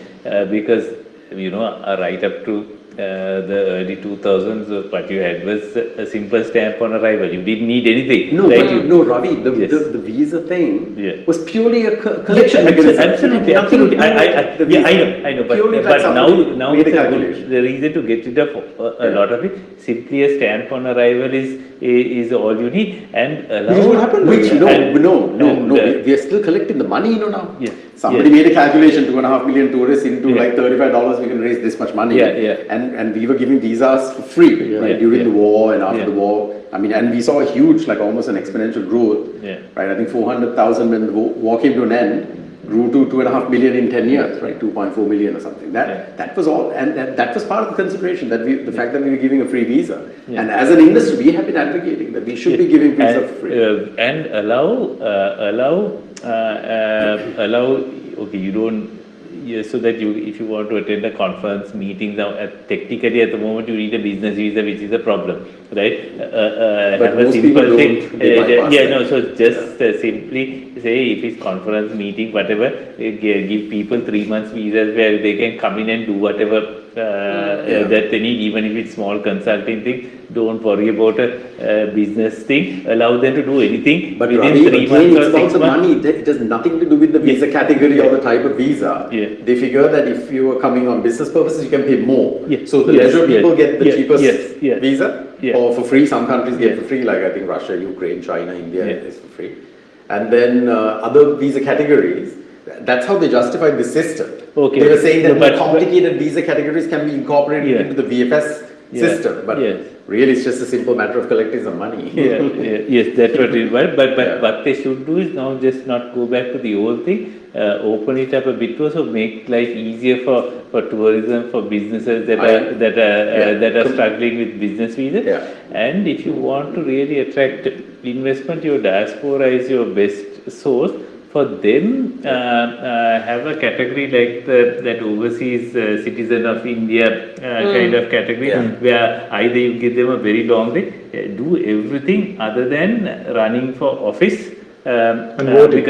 S3: because, right up to the early 2000s, what you had was a simple stamp on arrival. You didn't need anything.
S2: No,
S3: right?
S2: no, Ravi, the visa thing was purely a
S3: Absolutely.
S2: collection mechanism.
S3: I know. But now the reason to get rid of a lot of it, simply a stamp on arrival is all you need, and allow.
S2: What happened? We are still collecting the money, now.
S3: Yeah.
S2: Somebody made a calculation: 2.5 million tourists into like $35, we can raise this much money. And we were giving visas for free during the war and after the war. I mean, and we saw a huge, like almost an exponential growth. Right. I think 400,000 when the war came to an end. Grew to 2.5 million in 10 years, right? 2.4 million or something. That was all, and that was part of the consideration, that the fact that we were giving a free visa. And as an industry, we have been advocating that we should be giving visa for free.
S3: And allow. Okay, you don't. So that if you want to attend a conference, meeting, technically at the moment you need a business visa, which is a problem, right?
S2: But
S3: have a
S2: most
S3: simple
S2: people
S3: thing. So just simply say if it's conference, meeting, whatever, give people 3 months visas where they can come in and do whatever that they need, even if it's small consulting thing. Don't worry about a business thing. Allow them to do anything
S2: but
S3: within
S2: Ravi,
S3: 3 months or 6 months.
S2: The money. It has nothing to do with the visa category or the type of visa. They figure that if you are coming on business purposes, you can pay more. So the leisure people get the cheapest visa, or for free. Some countries get for free, like I think Russia, Ukraine, China, India is for free. And then other visa categories. That's how they justified the system.
S3: Okay.
S2: They were saying that more complicated visa categories can be incorporated into the VFS system, but really it's just a simple matter of collecting some money.
S3: Yes, that's what it was. But what they should do is now just not go back to the old thing, open it up a bit more, so make life easier for tourism, for businesses that are struggling with business visas. And if you want to really attract investment, your diaspora is your best source. For them, have a category like that overseas citizen of India kind of category, where either you give them a very long day, do everything other than running for office
S4: and
S3: voting.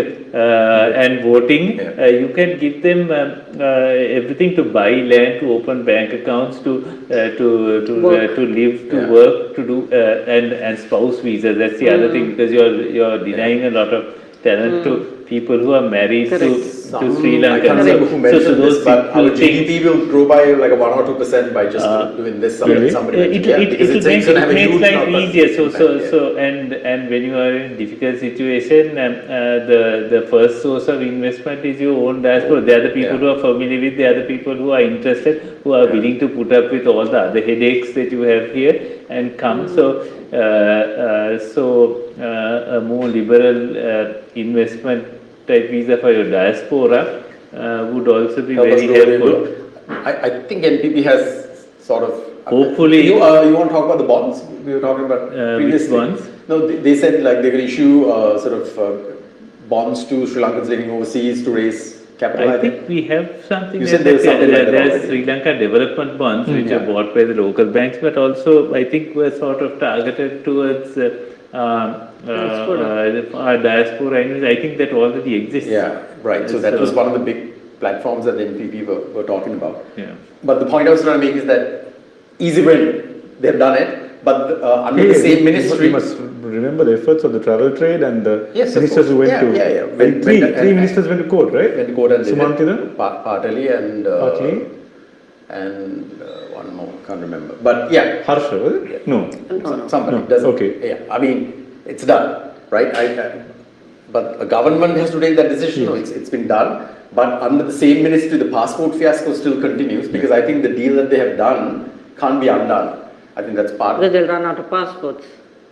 S3: You can give them everything to buy land, to open bank accounts, to live, to work, to do and spouse visas. That's the other thing, because you're denying a lot of talent to people who are married to Sri Lanka.
S2: I can't remember who mentioned this, but our GDP will grow by like a 1 or 2% by just doing this. Somebody
S3: it makes life easier. So and when you are in a difficult situation, the first source of investment is your own diaspora. They are the people who are familiar with, they are the people who are interested, who are willing to put up with all the other headaches that you have here and come. So a more liberal investment type visa for your diaspora would also be very helpful.
S2: I think NPP has sort of.
S3: Hopefully.
S2: You want to talk about the bonds? We were talking about previously.
S3: Which bonds?
S2: No, they said like they're going to issue bonds to Sri Lankans living overseas to raise capital.
S3: I think we have something.
S2: You said there's something like that
S3: there's Sri Lanka development bonds which are bought by the local banks, but also I think we're sort of targeted towards our diaspora. I think that already exists.
S2: Yeah, right. So that was one of the big platforms that the NPP were talking about.
S3: Yeah.
S2: But the point I was trying to make is that EasyBrand, they've done it. but under the same ministry.
S4: You must remember the efforts of the travel trade and the
S2: Yes, of
S4: ministers who
S2: course.
S4: went
S2: Yeah,
S4: to.
S2: yeah, yeah.
S4: Three ministers went to court, right?
S2: Went to court and
S4: Sumantida?
S2: Partali and
S4: Partali?
S2: one more, can't remember. But yeah,
S4: Harsha, was it?
S2: Yeah.
S4: No.
S2: somebody
S4: No,
S2: doesn't.
S4: okay.
S2: Yeah, I mean, it's done, right? But a government has to take that decision. No, it's been done. But under the same ministry, the passport fiasco still continues because I think the deal that they have done can't be undone. I think that's part.
S6: Because they'll run out of passports.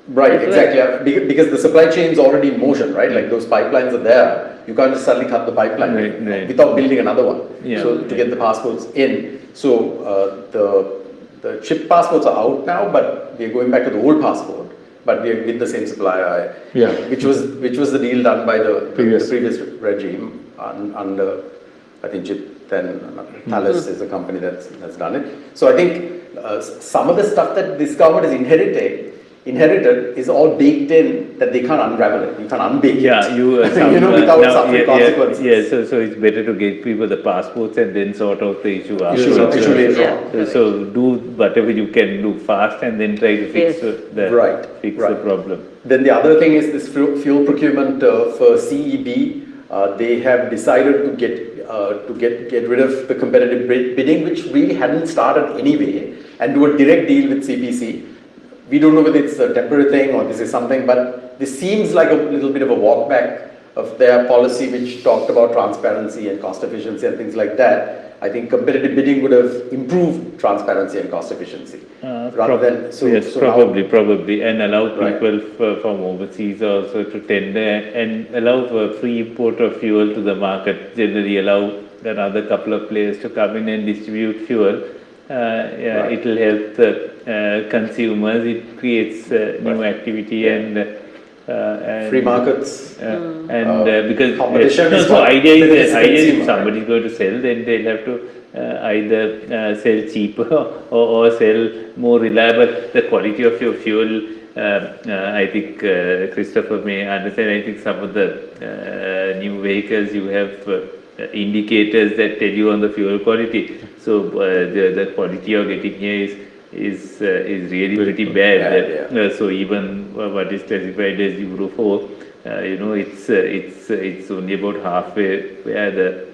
S2: Right,
S6: That's
S2: exactly. Because the supply chain is already in motion, right? Like those pipelines are there. You can't just suddenly cut the pipeline
S3: Right.
S2: without building another one.
S3: Yeah.
S2: So to get the passports in. So the chip passports are out now, but we're going back to the old passport. But we are with the same supplier,
S4: Yeah.
S2: which was the deal done by the
S4: Previous.
S2: previous regime under, I think, Chip then Thales is a company that's done it. So I think some of the stuff that this government has inherited is all baked in that they can't unravel it. You can't unbake
S3: Yeah,
S2: it.
S3: you
S2: without suffering consequences.
S3: so it's better to get people the passports and then sort out the issue
S2: Issue
S3: afterwards.
S2: later
S6: Yeah.
S2: on.
S3: So do whatever you can do fast and then try to fix
S6: Yes.
S3: the
S2: Right,
S3: fix
S2: right.
S3: the problem.
S2: Then the other thing is this fuel procurement for CEB. They have decided to get rid of the competitive bidding, which really hadn't started anyway, and do a direct deal with CPC. We don't know whether it's a temporary thing or this is something, but this seems like a little bit of a walk back of their policy, which talked about transparency and cost efficiency and things like that. I think competitive bidding would have improved transparency and cost efficiency. Rather than
S3: Yes,
S2: now-
S3: probably, and allow
S2: Right.
S3: people from overseas also to tender and allow for free import of fuel to the market. Generally, allow another couple of players to come in and distribute fuel.
S2: Right.
S3: It will help the consumers. It creates new activity and
S2: free markets.
S3: Because
S2: competition is
S3: so
S2: what
S3: idea
S2: benefits
S3: is
S2: the
S3: if
S2: consumer,
S3: somebody is going to sell, then they'll have to either sell cheaper or sell more reliable. The quality of your fuel, I think Christopher may understand. I think some of the new vehicles you have indicators that tell you on the fuel quality. So the quality you're getting here is really pretty bad.
S2: bad,
S3: So even what is classified as Euro 4, it's only about halfway where the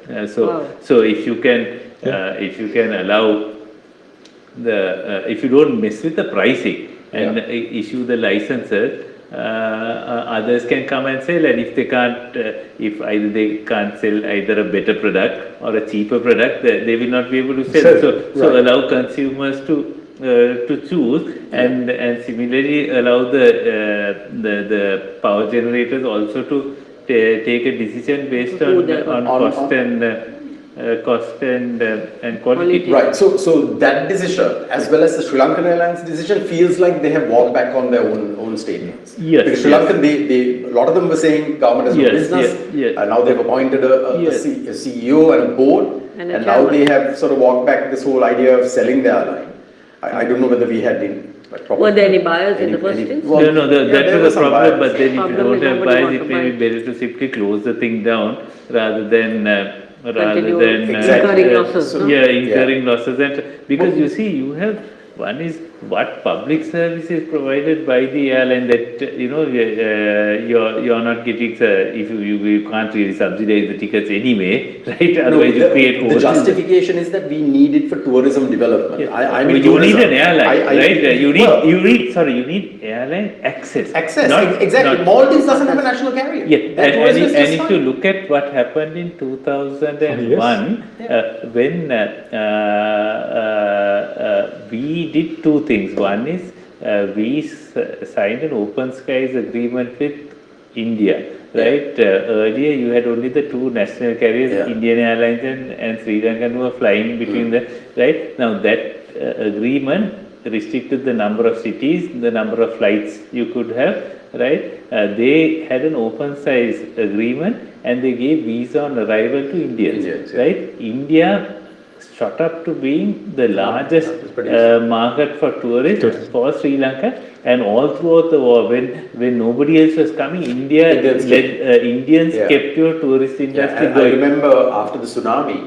S3: so if you can allow the if you don't mess with the pricing and issue the licenses, others can come and sell, and if they can't, if either they can't sell either a better product or a cheaper product, they will not be able to sell. So allow consumers to choose, and similarly allow the power generators also to take a decision based on cost and quality.
S2: Right. So that decision, as well as the Sri Lankan Airlines decision, feels like they have walked back on their own statements.
S3: Yes,
S2: Because Sri Lankan, a lot of them were saying government has no
S3: Yes,
S2: business,
S3: yes.
S2: and now they've appointed a CEO and a board,
S6: And a
S2: and now
S6: chairman.
S2: they have sort of walked back this whole idea of selling the airline. I don't know whether we had been.
S6: Were there any buyers in the first instance?
S3: That was a
S2: some
S3: problem,
S2: buyers.
S3: but then if you
S6: Problem
S3: don't
S6: is
S3: have
S6: nobody
S3: buyers,
S6: want
S3: it
S6: to
S3: may be
S6: buy.
S3: better to simply close the thing down rather than
S6: Continue
S2: Exactly.
S6: incurring losses, no?
S3: Yeah, incurring losses, and because you see, you have one is what public service is provided by the airline that you're not getting if you can't really subsidize the tickets anyway, right? Otherwise you create
S2: the
S3: overseas.
S2: justification is that we need it for tourism development.
S3: Yeah.
S2: I mean,
S3: you need
S2: tourism.
S3: an airline, right? You
S2: Well,
S3: need airline access.
S2: access.
S3: Not-
S2: Exactly.
S3: not-
S2: Maldives doesn't have a national carrier.
S3: Yeah,
S2: Their tourism is
S3: and
S2: just
S3: if
S2: fine.
S3: you look at what happened in 2001, when we did two things. One is we signed an open skies agreement with India, right? Earlier you had only the two national carriers, Indian Airlines and Sri Lankan, who were flying between the, right? Now that agreement restricted the number of cities, the number of flights you could have, right? They had an open size agreement and they gave visa on arrival to Indians, right? India shot up to being the largest market for tourists for Sri Lanka, and all throughout the war, when nobody else was coming, Indians kept your tourist industry
S2: I
S3: going.
S2: remember after the tsunami,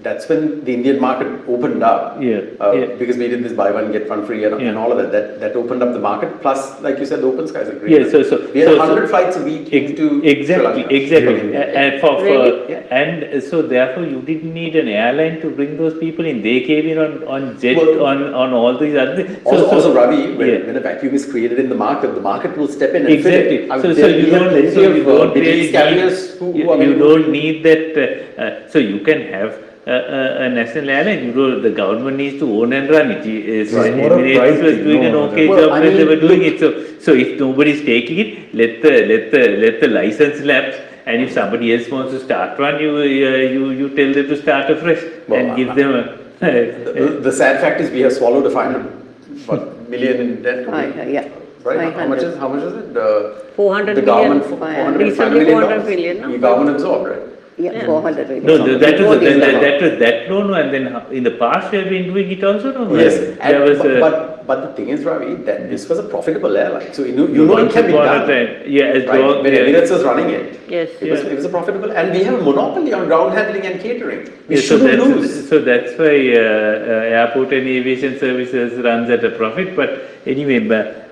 S2: that's when the Indian market opened up. Because we did this buy one get one free and all of that. That opened up the market. Plus, like you said, the open skies agreement. We had 100 flights a week into
S3: exactly.
S6: Really?
S3: And so therefore you didn't need an airline to bring those people in. They came in on jet, on all these other things.
S2: Also, Ravi, when a vacuum is created in the market will step in and
S3: exactly.
S2: fill it.
S3: So you don't really
S2: carriers
S3: you don't need that. So you can have a national airline. The government needs to own and run it. Emirates was doing an okay job when they were doing it. So if nobody is taking it, let the license lapse. And if somebody else wants to start one, you tell them to start afresh and give them a.
S2: The sad fact is we have swallowed a 500 million in debt. Right? How much is it?
S6: 400
S2: the
S6: million.
S2: Government, 400
S6: Recently 400
S2: dollars.
S6: million. No?
S2: The government absorbed, right?
S1: Yeah, 400 million.
S3: No, that was that loan, and then in the past we have been doing it also. No,
S2: yes,
S3: there was
S2: but the thing is, Ravi, that this was a profitable airline. So you know it can be done. Right? When Emirates was running it,
S6: yes,
S2: it was a profitable, and we have a monopoly on ground handling and catering. We shouldn't lose.
S3: So that's why airport and aviation services runs at a profit. But anyway,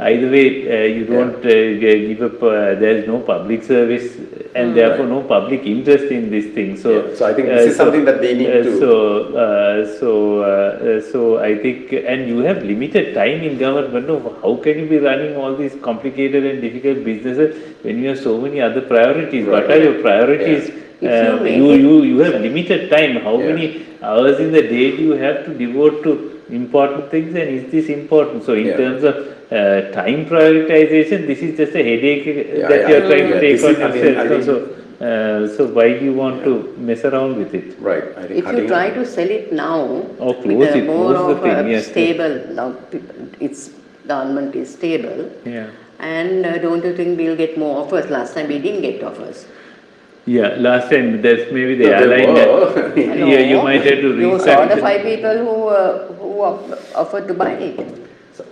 S3: either way, you don't give up. There is no public service, and therefore no public interest in this thing. So
S2: I think this is something that they need to.
S3: So I think, and you have limited time in government. No, how can you be running all these complicated and difficult businesses when you have so many other priorities?
S2: Right.
S3: What are your priorities? You have limited time. How many hours in the day do you have to devote to important things, and is this important? So in terms of time prioritization, this is just a headache that you are trying to take on yourself. So why do you want to mess around with it?
S2: Right. I think
S1: if you try to sell it now,
S3: with
S1: a more of a
S3: thing,
S1: stable, now its government is stable, and don't you think we'll get more offers? Last time we didn't get offers.
S3: Yeah, last time that's maybe the airline. You might have to
S1: You saw the 5 people who offered to buy it.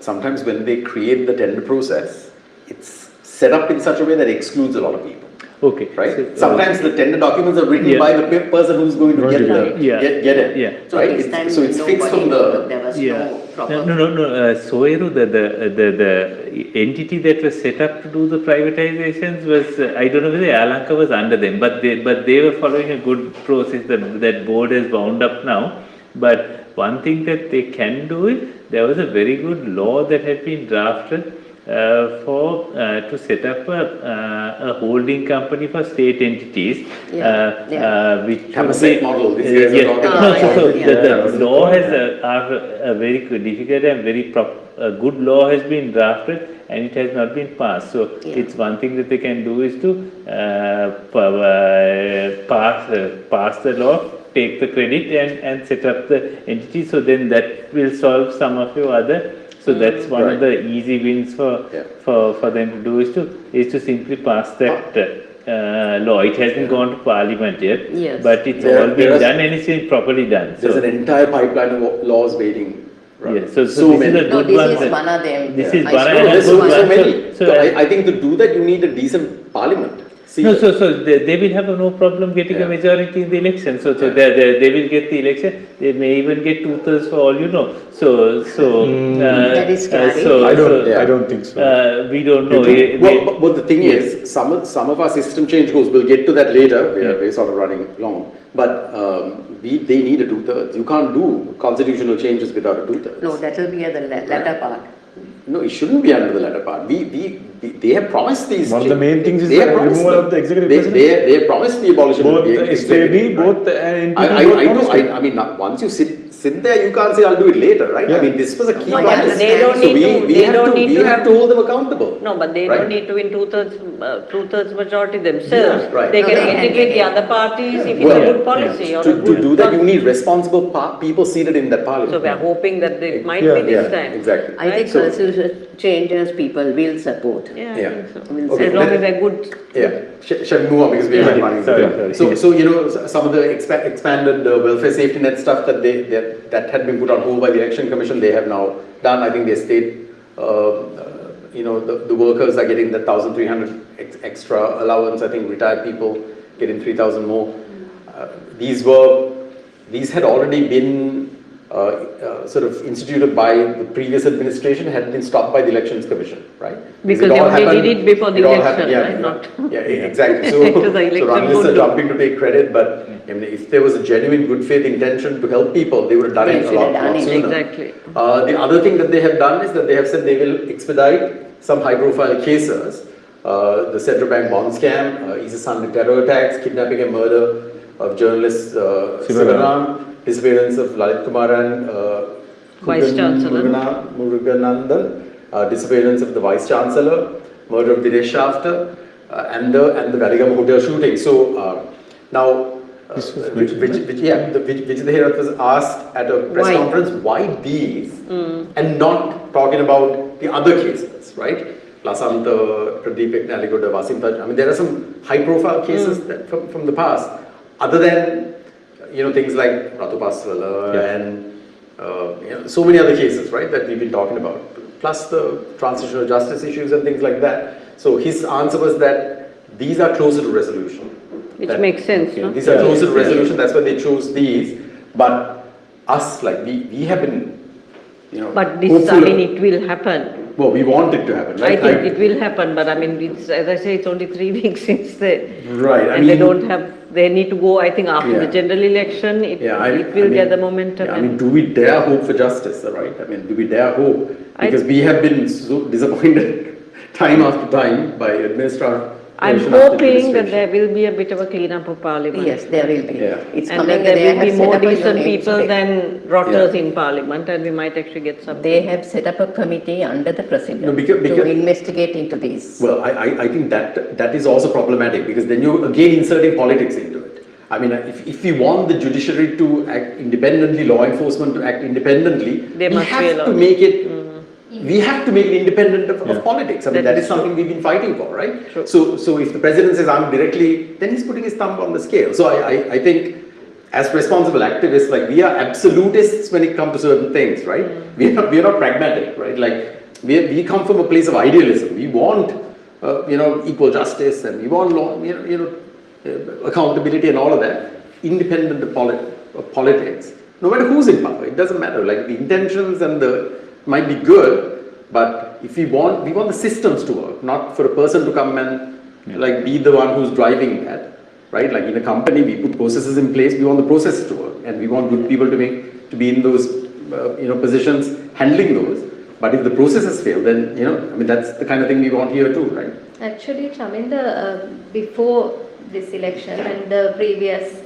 S2: Sometimes when they create the tender process, it's set up in such a way that excludes a lot of people.
S3: Okay.
S2: Right? Sometimes the tender documents are written by the person who's going to get it.
S1: So
S2: right? So it's fixed from the.
S1: There was no proper.
S3: No. Soeru, the entity that was set up to do the privatizations was, I don't know whether Air Lanka was under them, but they were following a good process. That board has wound up now. But one thing that they can do is, there was a very good law that had been drafted to set up a holding company for state entities, which
S2: have a set model.
S3: The law has a very difficult and very good law has been drafted, and it has not been passed. So it's one thing that they can do is to pass the law, take the credit, and set up the entity. So then that will solve some of your other. So that's one of the easy wins for them to do is to simply pass that law. It hasn't gone to Parliament yet, but it's all been done and it's been properly done.
S2: There's an entire pipeline of laws waiting.
S3: Right. So this is a good one.
S1: This is one of them.
S3: This is
S2: one of them. So I think to do that you need a decent Parliament.
S3: No, so they will have no problem getting a majority in the election. So they will get the election. They may even get 2/3 for all you know.
S1: That is scary.
S4: I don't think so.
S3: We don't know.
S2: But the thing is, some of our system change goes. We'll get to that later. We're sort of running long. But they need a 2/3. You can't do constitutional changes without a 2/3.
S1: No, that will be at the latter part.
S2: No, it shouldn't be under the latter part. They have promised these.
S4: One of the main things is the removal of the executive president.
S2: They have promised the abolition of the executive.
S4: Both
S2: I mean, once you sit there, you can't say I'll do it later, right? I mean, this was a key promise.
S6: They don't need
S2: we have to hold them accountable.
S6: No, but they don't need to win two-thirds majority themselves.
S2: Yeah, right.
S6: They can integrate the other parties if it's a good policy. Or
S2: to do that, you need responsible people seated in that parliament.
S6: So we are hoping that it might be this time.
S2: Exactly.
S1: I think constitution changes people will support.
S6: Yeah, I think so.
S2: Okay.
S6: As long as they're good.
S2: Shall we move on because we are running.
S3: Sorry.
S2: So you know some of the expanded welfare safety net stuff that had been put on hold by the election commission, they have now done. I think their state, the workers are getting the 1,300 extra allowance. I think retired people getting 3,000 more. These were these had already been sort of instituted by the previous administration, had been stopped by the Elections Commission, right?
S6: Because
S2: it
S6: they
S2: all
S6: only
S2: happened-
S6: did it before the
S2: it all
S6: election,
S2: happened- yeah,
S6: right?
S2: exactly. So,
S6: It was the election
S2: Ranil is
S6: window.
S2: jumping to take credit, but I mean, if there was a genuine good faith intention to help people, they would have done
S1: They
S2: it a
S1: should have
S2: lot
S1: done it.
S2: sooner.
S6: Exactly.
S2: The other thing that they have done is that they have said they will expedite some high-profile cases. The Central Bank bond scam, Isa Sunday terror attacks, kidnapping and murder of journalist Sivaram, disappearance of Lalit Kumar and
S6: Vice Chancellor.
S2: Muruganandan, disappearance of the Vice Chancellor, murder of Dinesh Shafter, and the Valigam hotel shooting. So now, which the Herath was asked at a press
S6: Why?
S2: conference, why these and not talking about the other cases, right? Lasanta, Pradeep Eknaligoda, Wasim Taj. I mean, there are some high-profile cases that from the past, other than things like Ratu Paswala and so many other cases, right, that we've been talking about, plus the transitional justice issues and things like that. So his answer was that these are closer to resolution.
S6: Which makes sense, no?
S2: These are closer to resolution. That's why they chose these. But us, like we have been,
S6: But this,
S2: hopeful
S6: it will happen.
S2: Well, we want it to happen,
S6: I
S2: right?
S6: think it will happen, but I mean, it's, as I say, it's only 3 weeks since
S2: Right.
S6: and they don't have, they need to go, I think, after the
S2: Yeah.
S6: general election, it will get the momentum.
S2: Yeah, I mean, do we dare hope for justice, right? I mean, do we dare hope? Because we have been so disappointed time after time by administration.
S6: I'm hoping that there will be a bit of a cleanup of parliament.
S1: Yes, there will be.
S2: Yeah.
S1: It's
S6: And
S1: coming.
S6: that there
S1: They
S6: will
S1: have
S6: be
S1: set
S6: more
S1: up a
S6: decent
S1: unit
S6: people
S1: today.
S6: than rotters
S2: Yeah.
S6: in parliament, and we might actually get something.
S1: They have set up a committee under the president
S2: No, because-
S1: to investigate into this.
S2: Well, I think that is also problematic because then you're again inserting politics into it. I mean, if we want the judiciary to act independently, law enforcement to act independently,
S6: They
S2: we
S6: must
S2: have
S6: be
S2: to
S6: allowed.
S2: make it. We have to make it independent of politics. I mean,
S6: That
S2: that
S6: is
S2: is something we've been fighting for, right?
S6: True.
S2: So if the president says I'm directly, then he's putting his thumb on the scale. So I think as responsible activists, like we are absolutists when it comes to certain things, right? We are not pragmatic, right? Like we come from a place of idealism. We want equal justice and we want law, accountability and all of that, independent of politics. No matter who's in power, it doesn't matter. Like the intentions and the might be good, but if we want the systems to work, not for a person to come and like be the one who's driving that, right? Like in a company, we put processes in place. We want the processes to work, and we want good people to be in those positions handling those. But if the processes fail, then I mean that's the kind of thing we want here too, right?
S5: Actually, Chaminda, before this election and the previous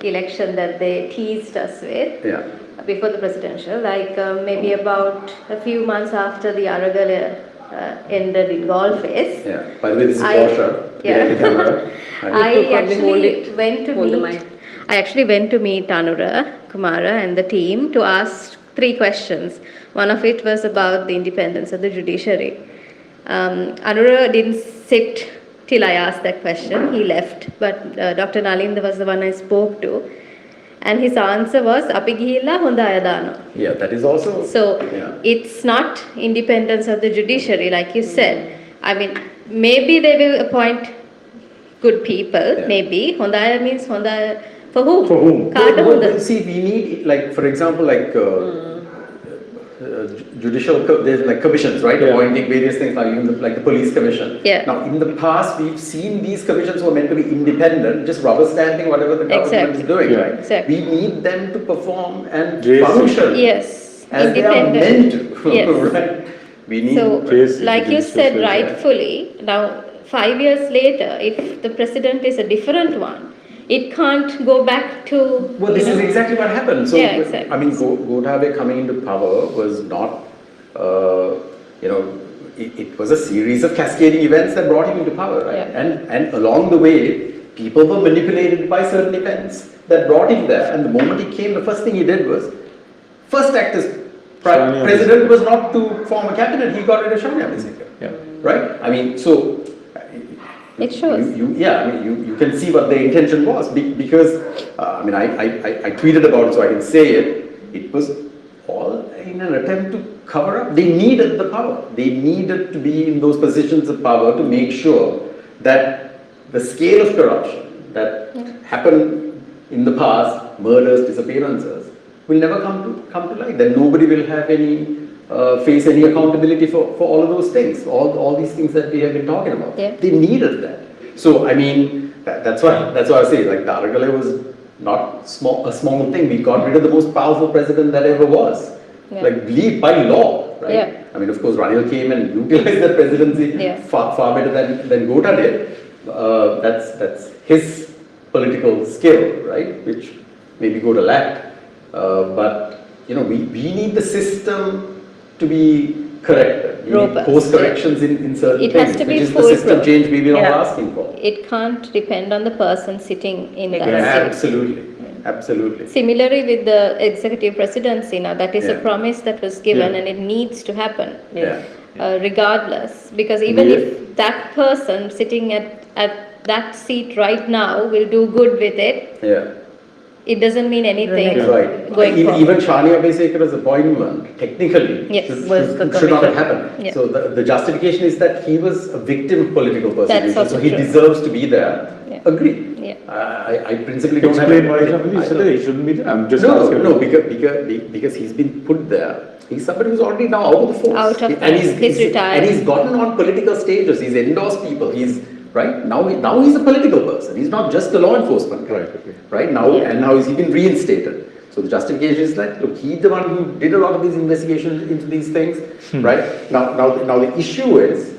S5: election that they teased us with,
S2: Yeah.
S5: before the presidential, like maybe about a few months after the Aragala ended in golf phase.
S2: Yeah. By the way, this is
S5: I-
S2: Porsche behind the camera.
S5: I
S6: You could probably hold
S5: actually
S6: it,
S5: went to
S6: hold the
S5: meet.
S6: mic.
S5: I actually went to meet Anura Kumara and the team to ask 3 questions. One of it was about the independence of the judiciary. Anura didn't sit till I asked that question. He left, but Dr. Nalinda was the one I spoke to, and his answer was "Api gihilla honda aya danawa."
S2: Yeah, that is also.
S5: So
S2: Yeah.
S5: it's not independence of the judiciary, like you said. I mean, maybe they will appoint good people.
S2: Yeah.
S5: Maybe Hondaya means Hondaya for whom?
S2: For whom?
S5: Kaata
S2: Well,
S5: honda?
S2: see, we need, like, for example, like judicial, there's like commissions, right?
S4: Yeah.
S2: Appointing various things, like the police commission.
S5: Yeah.
S2: Now, in the past, we've seen these commissions who are meant to be independent, just rubber stamping whatever the government
S5: Exactly.
S2: is doing,
S4: Yeah.
S2: right?
S5: Exactly.
S2: We need them to perform and
S4: Yes.
S2: function
S5: Yes,
S2: as they are
S5: independent.
S2: meant to,
S5: Yes.
S2: right? We need.
S5: So,
S4: Yes,
S5: like you
S4: judicial
S5: said
S4: system, yeah.
S5: rightfully, now 5 years later, if the president is a different one, it can't go back to.
S2: Well, this is exactly what happened. So,
S5: Yeah, exactly.
S2: I mean, Godhabe coming into power was not, it was a series of cascading events that brought him into power, right?
S5: Yeah.
S2: And along the way, people were manipulated by certain events that brought him there. And the moment he came, the first thing he did was, first act as
S4: Shania
S2: president was not to form a cabinet, he got rid of Shania Abhiseka,
S4: Yeah.
S2: right? I mean, so.
S5: It shows.
S2: I mean, you can see what their intention was because, I mean, I tweeted about it so I can say it. It was all in an attempt to cover up. They needed the power. They needed to be in those positions of power to make sure that the scale of corruption that happened in the past murders, disappearances, will never come to light. Then nobody will have face any accountability for all of those things, all these things that we have been talking about.
S5: Yeah.
S2: They needed that. So I mean, that's why I say, like, the Aragale was not a small thing. We got rid of the most powerful president that ever was.
S5: Yeah.
S2: Like, lead by law, right?
S5: Yeah.
S2: I mean, of course, Ranil came and utilized that presidency
S5: Yeah.
S2: far better than Gota did. That's his political skill, right? Which maybe Gota lacked. But you know, we need the system to be corrected. We need
S5: Robust,
S2: course corrections in certain
S5: It
S2: things,
S5: has to be
S2: which is the system
S5: foolproof.
S2: change we were all
S6: Yeah.
S2: asking for.
S5: It can't depend on the person sitting in that seat.
S2: Absolutely.
S5: Similarly with the executive presidency now, that is a
S2: Yeah.
S5: promise that was given
S2: Yeah.
S5: and it needs to happen.
S2: Yeah.
S5: Regardless, because even
S2: Yeah.
S5: if that person sitting at that seat right now will do good with it,
S2: Yeah.
S5: it doesn't mean anything
S2: Right.
S5: going forward.
S2: Even Shania Besekara's appointment, technically,
S5: Yes.
S2: should not have happened.
S5: Yeah.
S2: So the justification is that he was a victim of political persecution,
S5: also
S2: so he
S5: true.
S2: deserves to be there.
S5: Yeah.
S2: Agree.
S5: Yeah.
S2: I principally don't have.
S4: Explain why you said that he shouldn't be there. I'm just asking.
S2: No, because he's been put there. He's somebody who's already now out of the force.
S5: Out of
S2: and
S5: the- he's retired.
S2: And he's gotten on political stages. He's endorsed people. He's right now he's a political person. He's not just a law enforcement guy.
S4: Right, okay.
S2: Right now, and now he's been reinstated. So the justification is that, look, he's the one who did a lot of these investigations into these things, right? Now the issue is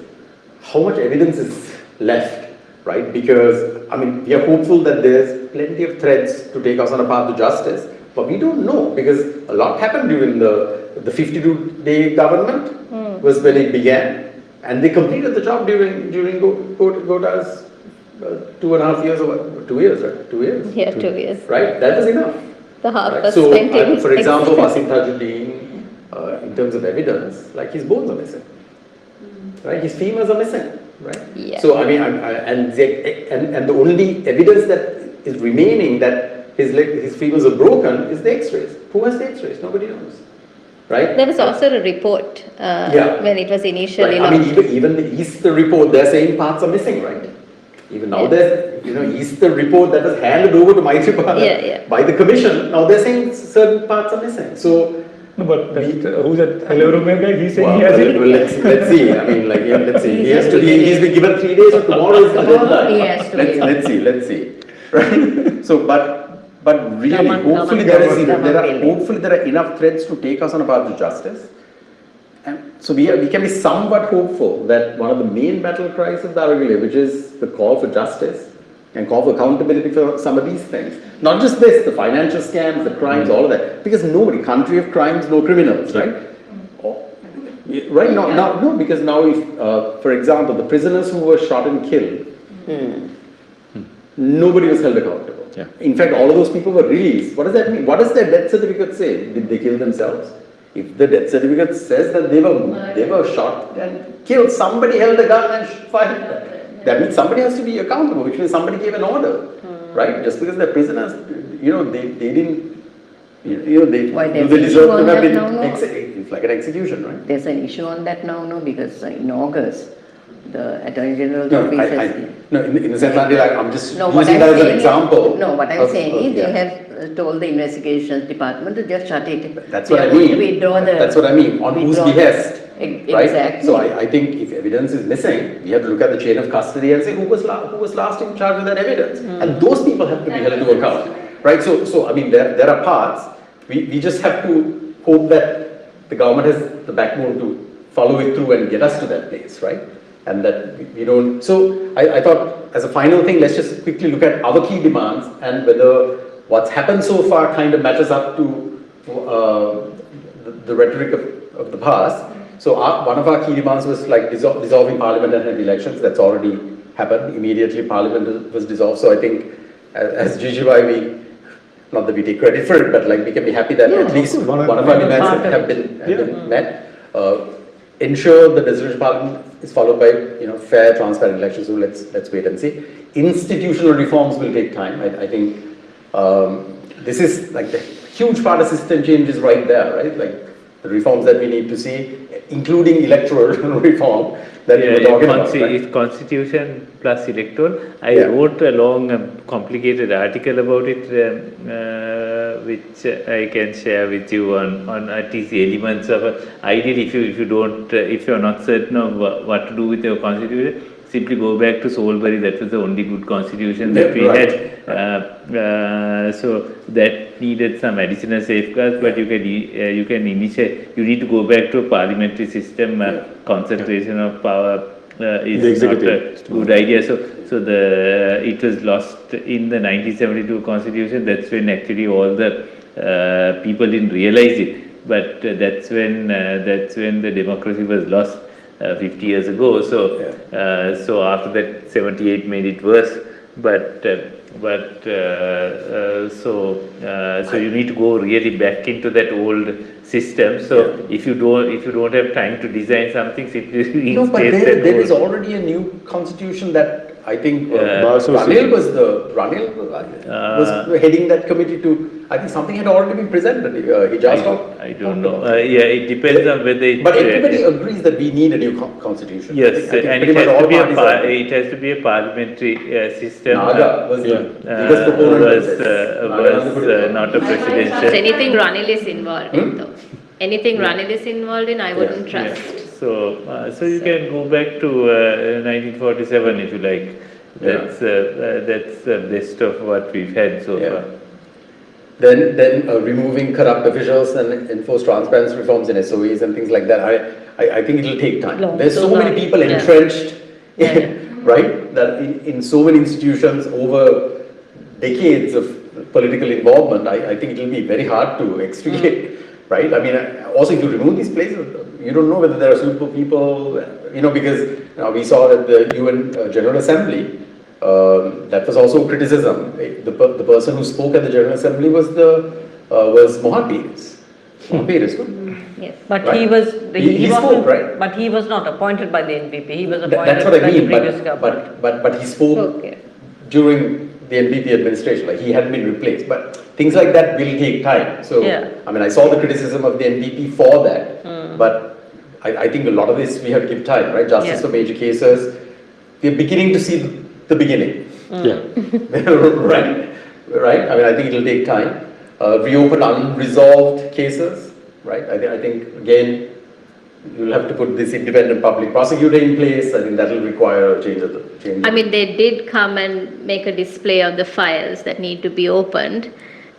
S2: how much evidence is left, right? Because I mean, we are hopeful that there's plenty of threads to take us on a path to justice, but we don't know because a lot happened during the 52-day government was when it began, and they completed the job during Gota's 2.5 years or 2 years, right? 2 years.
S5: Yeah, 2 years.
S2: Right, that was enough.
S5: The half
S2: Right?
S5: was
S2: So,
S5: spent in.
S2: for example, Wasim Tajuddin, in terms of evidence, like his bones are missing, right? His femurs are missing, right?
S5: Yeah.
S2: So I mean, and the only evidence that is remaining that his femurs are broken is the X-rays. Who has the X-rays? Nobody knows, right?
S5: There was also a report
S2: Yeah.
S5: when it was initially
S2: Right. I mean,
S5: launched.
S2: even the Easter report, they're saying parts are missing, right? Even now,
S5: Yeah.
S2: there's, Easter report that was handed over to Maitripala
S5: Yeah.
S2: by the commission. Now they're saying certain parts are missing. So,
S4: No, but who's that Hello Romeo guy? He's saying
S2: well,
S4: he has it.
S2: let's see. I mean, like, yeah, let's see. He's been given 3 days, so tomorrow is the deadline.
S1: He has to be.
S2: Let's see. Right? So, but really, hopefully there are enough threads to take us on a path to justice. And so we can be somewhat hopeful that one of the main battle cries of Daragale, which is the call for justice and call for accountability for some of these things. Not just this, the financial scams, the crimes, all of that. Because country of crimes, no criminals, right? Right now, no, because now if, for example, the prisoners who were shot and killed, nobody was held accountable.
S4: Yeah.
S2: In fact, all of those people were released. What does that mean? What does their death certificate say? Did they kill themselves? If the death certificate says that they were shot and killed, somebody held a gun and fired them. That means somebody has to be accountable, which means somebody gave an order, right? Just because they're prisoners, they didn't,
S1: Why,
S2: they
S1: there's an issue
S2: deserve
S1: on
S2: to have
S1: that
S2: been,
S1: now, no?
S2: it's like an execution, right?
S1: There's an issue on that now, no, because in August, the Attorney General's
S2: No,
S1: office has...
S2: in the sense, I'm just
S1: No, what
S2: using
S1: I'm
S2: that as an
S1: saying is-
S2: example.
S1: No, what I'm
S2: of-
S1: saying is
S2: yeah.
S1: they have told the investigations department to just shut it.
S2: That's
S1: They
S2: what
S1: are
S2: I
S1: going to
S2: mean.
S1: withdraw the-
S2: That's what I mean. On whose
S1: withdraw the-
S2: behest, right?
S1: Exactly.
S2: So I think if evidence is missing, we have to look at the chain of custody and say who was last in charge of that evidence, and those people have to be held to account, right? So I mean, there are parts. We just have to hope that the government has the backbone to follow it through and get us to that place, right? And that we don't. So I thought, as a final thing, let's just quickly look at our key demands and whether what's happened so far kind of matches up to the rhetoric of the past. So one of our key demands was like dissolving parliament and having elections. That's already happened. Immediately parliament was dissolved. So I think as GGY, not that we take credit for it, but like we can be happy that at least one of our demands have been met. Ensure the dissolution parliament is followed by fair, transparent elections. So let's wait and see. Institutional reforms will take time. I think this is like the huge part of system change is right there, right? Like the reforms that we need to see, including electoral reform that we were talking about. Right?
S3: It's constitution plus electoral. I
S2: Yeah.
S3: wrote a long, complicated article about it, which I can share with you on at least the elements of. Ideally, if you're not certain of what to do with your constitution, simply go back to Salisbury. That was the only good constitution that we
S2: Right.
S3: had. So that needed some additional safeguards, but you can initiate. You need to go back to a parliamentary system. Concentration of power is not a good idea. So it was lost in the 1972 constitution. That's when actually all the people didn't realize it. But that's when the democracy was lost 50 years ago. So after that, 78 made it worse. So you need to go really back into that old system. So if you don't have time to design something, simply
S2: No, but
S3: reinstate that
S2: there
S3: old-
S2: is already a new constitution that I think
S4: Basu
S2: Ranil
S4: said-
S2: was heading that committee to. I think something had already been presented. He just
S3: I don't know. It depends on whether it.
S2: But everybody agrees that we need a new constitution.
S3: Yes,
S2: I think
S3: and
S2: pretty
S3: it
S2: much
S3: has
S2: all
S3: to be
S2: parties agree.
S3: it has to be a parliamentary system.
S2: Naga was the biggest proponent of this.
S3: was not a
S5: So
S3: presidential.
S5: anything Ranil is involved in though. Anything Ranil is involved in, I wouldn't
S3: Yeah.
S5: trust.
S3: So you can go back to 1947 if you like. That's the best of what we've had so
S2: Yeah.
S3: far.
S2: Then removing corrupt officials and enforce transparency reforms in SOEs and things like that. I think it'll take time.
S6: Long.
S2: There's so
S6: So
S2: many
S6: now-
S2: people
S5: Yeah.
S2: entrenched,
S5: Yeah.
S2: right? That in so many institutions over decades of political involvement, I think it'll be very hard to extricate, right? I mean, also if you remove these places, you don't know whether there are suitable people, because we saw that the UN General Assembly. That was also criticism. The person who spoke at the General Assembly was Mohan Pires. Mohan Pires, no?
S5: Yes.
S6: But
S2: Right. He
S6: wasn't,
S2: spoke, right?
S6: But he was not appointed by the NPP. He was appointed
S2: That's what I
S6: by the
S2: mean.
S6: previous government.
S2: But he spoke
S5: Okay.
S2: during the NPP administration. Like he hadn't been replaced. But things like that will take time. So
S6: Yeah.
S2: I mean, I saw the criticism of the NPP for that. But I think a lot of this we have to give time, right? Justice
S6: Yeah.
S2: for major cases. We're beginning to see the beginning.
S4: Yeah.
S2: right? I mean, I think it'll take time. Reopen unresolved cases, right? I think again, you'll have to put this independent public prosecutor in place. I think that will require a change.
S5: I mean, they did come and make a display of the files that need to be opened,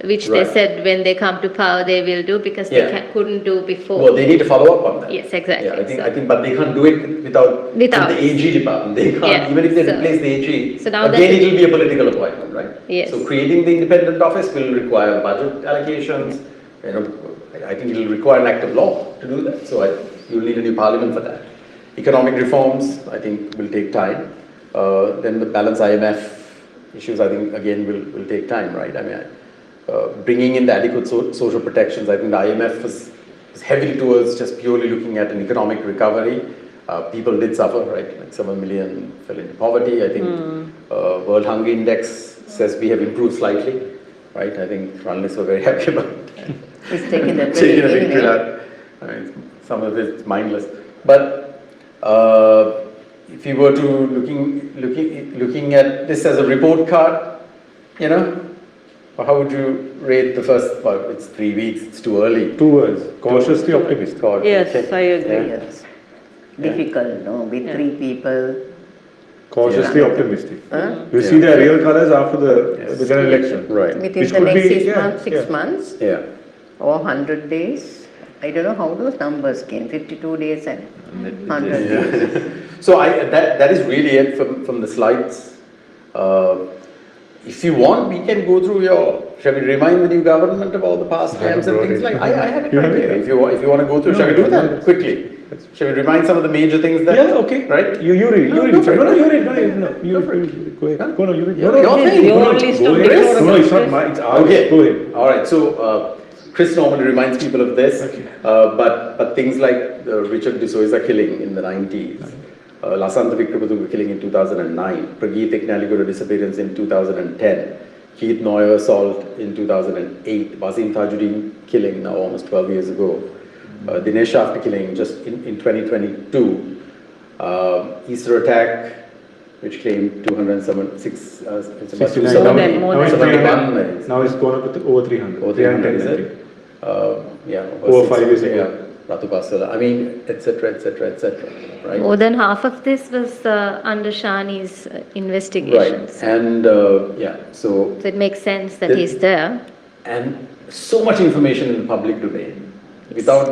S5: which they
S2: Right.
S5: said when they come to power they will do because
S2: Yeah.
S5: they couldn't do before.
S2: Well, they need to follow up on that.
S5: Yes, exactly.
S2: Yeah, I
S5: So-
S2: think, but they can't do it without
S5: Without.
S2: the AG department. They can't,
S5: Yeah,
S2: even if they
S5: so-
S2: replace the AG.
S5: so now
S2: again,
S5: that-
S2: it will be a political appointment, right?
S5: Yes.
S2: So creating the independent office will require budget allocations. I think it will require an act of law to do that. So you'll need a new parliament for that. Economic reforms, I think, will take time. Then the balance IMF issues, I think, again, will take time, right? I mean, bringing in the adequate social protections, I think the IMF was heavily towards just purely looking at an economic recovery. People did suffer, right? Like 7 million fell into poverty. I think World Hunger Index says we have improved slightly, right? I think journalists were very happy about that.
S1: He's taking the
S2: Taking a
S1: credit,
S2: victory
S1: isn't
S2: lap. I mean, some of it's mindless. But if you were to looking at this as a report card, how would you rate the first? Well, it's 3 weeks. It's too early.
S4: 2 words. Cautiously optimistic.
S6: Yes,
S2: Okay.
S6: I agree.
S2: Yeah.
S1: Yes. Difficult, no? With
S6: Yeah.
S1: 3 people.
S4: Cautiously
S1: Yeah.
S4: optimistic.
S1: Huh?
S4: You see their real colors after the general election.
S2: Right.
S1: Within
S4: Which
S1: the
S4: could
S1: next
S4: be-
S1: 6
S4: yeah,
S1: months, 6
S4: yeah.
S1: months
S2: Yeah.
S1: or 100 days. I don't know how those numbers came, 52 days and 100 days.
S2: So that is really it from the slides. If you want, we can go through shall we remind the new government of all the past scams and things like? I have it
S4: You
S2: right
S4: have it,
S2: here.
S4: yeah.
S2: If you want to go through,
S4: No,
S2: shall we do
S4: no,
S2: that
S4: no.
S2: quickly? Shall we remind some of the major things that?
S4: Yeah, okay.
S2: Right?
S4: You read.
S2: No,
S4: You read.
S2: go for it.
S4: No, you read. No, you
S2: Go for it.
S4: read. Go ahead.
S2: Huh?
S4: Go on, you read.
S2: Your
S4: No,
S2: thing.
S6: Your
S4: no,
S6: list
S4: go
S6: of
S4: ahead.
S6: Chris.
S4: No, it's not mine. It's ours.
S2: Okay.
S4: Go ahead.
S2: All right. So Chris normally reminds people of this, but things like the Richard D'Souza killing in the 90s, Lasantha Vikramadunga killing in 2009, Prageet Eknaligura disappearance in 2010, Keith Noyer assault in 2008, Wasim Tajuddin killing now almost 12 years ago. Dinesh after killing just in 2022, Easter attack, which claimed 276, it's about
S4: 69.
S2: 270,
S6: More
S4: Now it's
S2: 271,
S4: 300. Now it's gone up to over 300.
S2: over 300, is
S4: 310, I
S2: it?
S4: think.
S2: Yeah.
S4: Over 5 years ago.
S2: Yeah, Ratu Pasala. I mean, etc., right?
S5: More than half of this was under Shani's
S2: Right,
S5: investigations.
S2: and yeah, so,
S5: So it makes sense that
S2: The-
S5: he's there.
S2: and so much information in the public domain, without,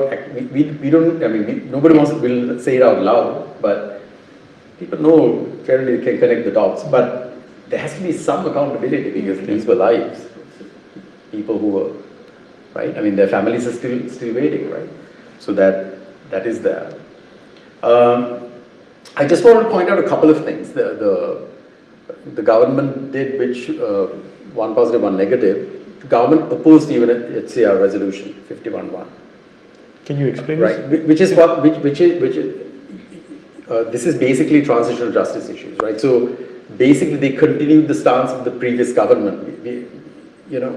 S2: we don't, I mean, nobody will say it out loud, but people know, fairly can connect the dots, but there has to be some accountability because these were lives, people who were, right? I mean, their families are still waiting, right? So that is there. I just want to point out a couple of things. The government did, which one positive, one negative. The government opposed even at HCR resolution 51-1.
S4: Can you explain
S2: Right,
S4: this?
S2: which is this is basically transitional justice issues, right? So basically they continued the stance of the previous government. You know,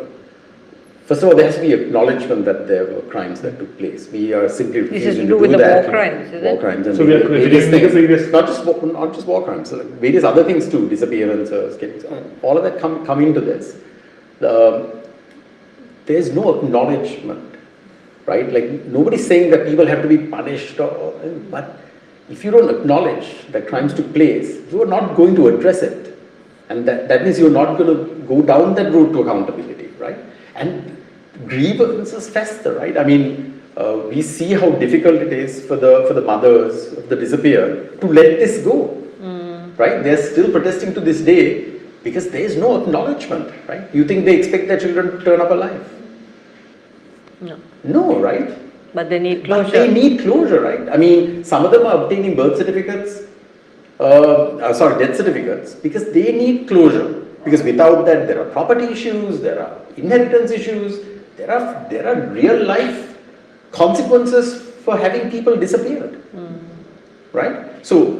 S2: first of all, there has to be acknowledgement that there were crimes that took place. We are simply
S6: This is
S2: refusing
S6: to do with the
S2: that.
S6: war crimes, is it?
S2: War crimes and
S4: So we are
S2: various
S4: crediting the
S2: things.
S4: previous-
S2: Not just war crimes, like various other things too, disappearances, killings, all of that come into this. There's no acknowledgement, right? Like nobody's saying that people have to be punished, but if you don't acknowledge that crimes took place, you are not going to address it. And that means you're not going to go down that road to accountability, right? And grievances fester, right? I mean, we see how difficult it is for the mothers of the disappeared to let this go, right? They're still protesting to this day because there is no acknowledgement, right? You think they expect their children to turn up alive?
S6: No.
S2: No, right?
S6: But they need
S2: But
S6: closure.
S2: they need closure, right? I mean, some of them are obtaining birth certificates, death certificates, because they need closure. Because without that, there are property issues, there are inheritance issues, there are real life consequences for having people disappeared, right? So,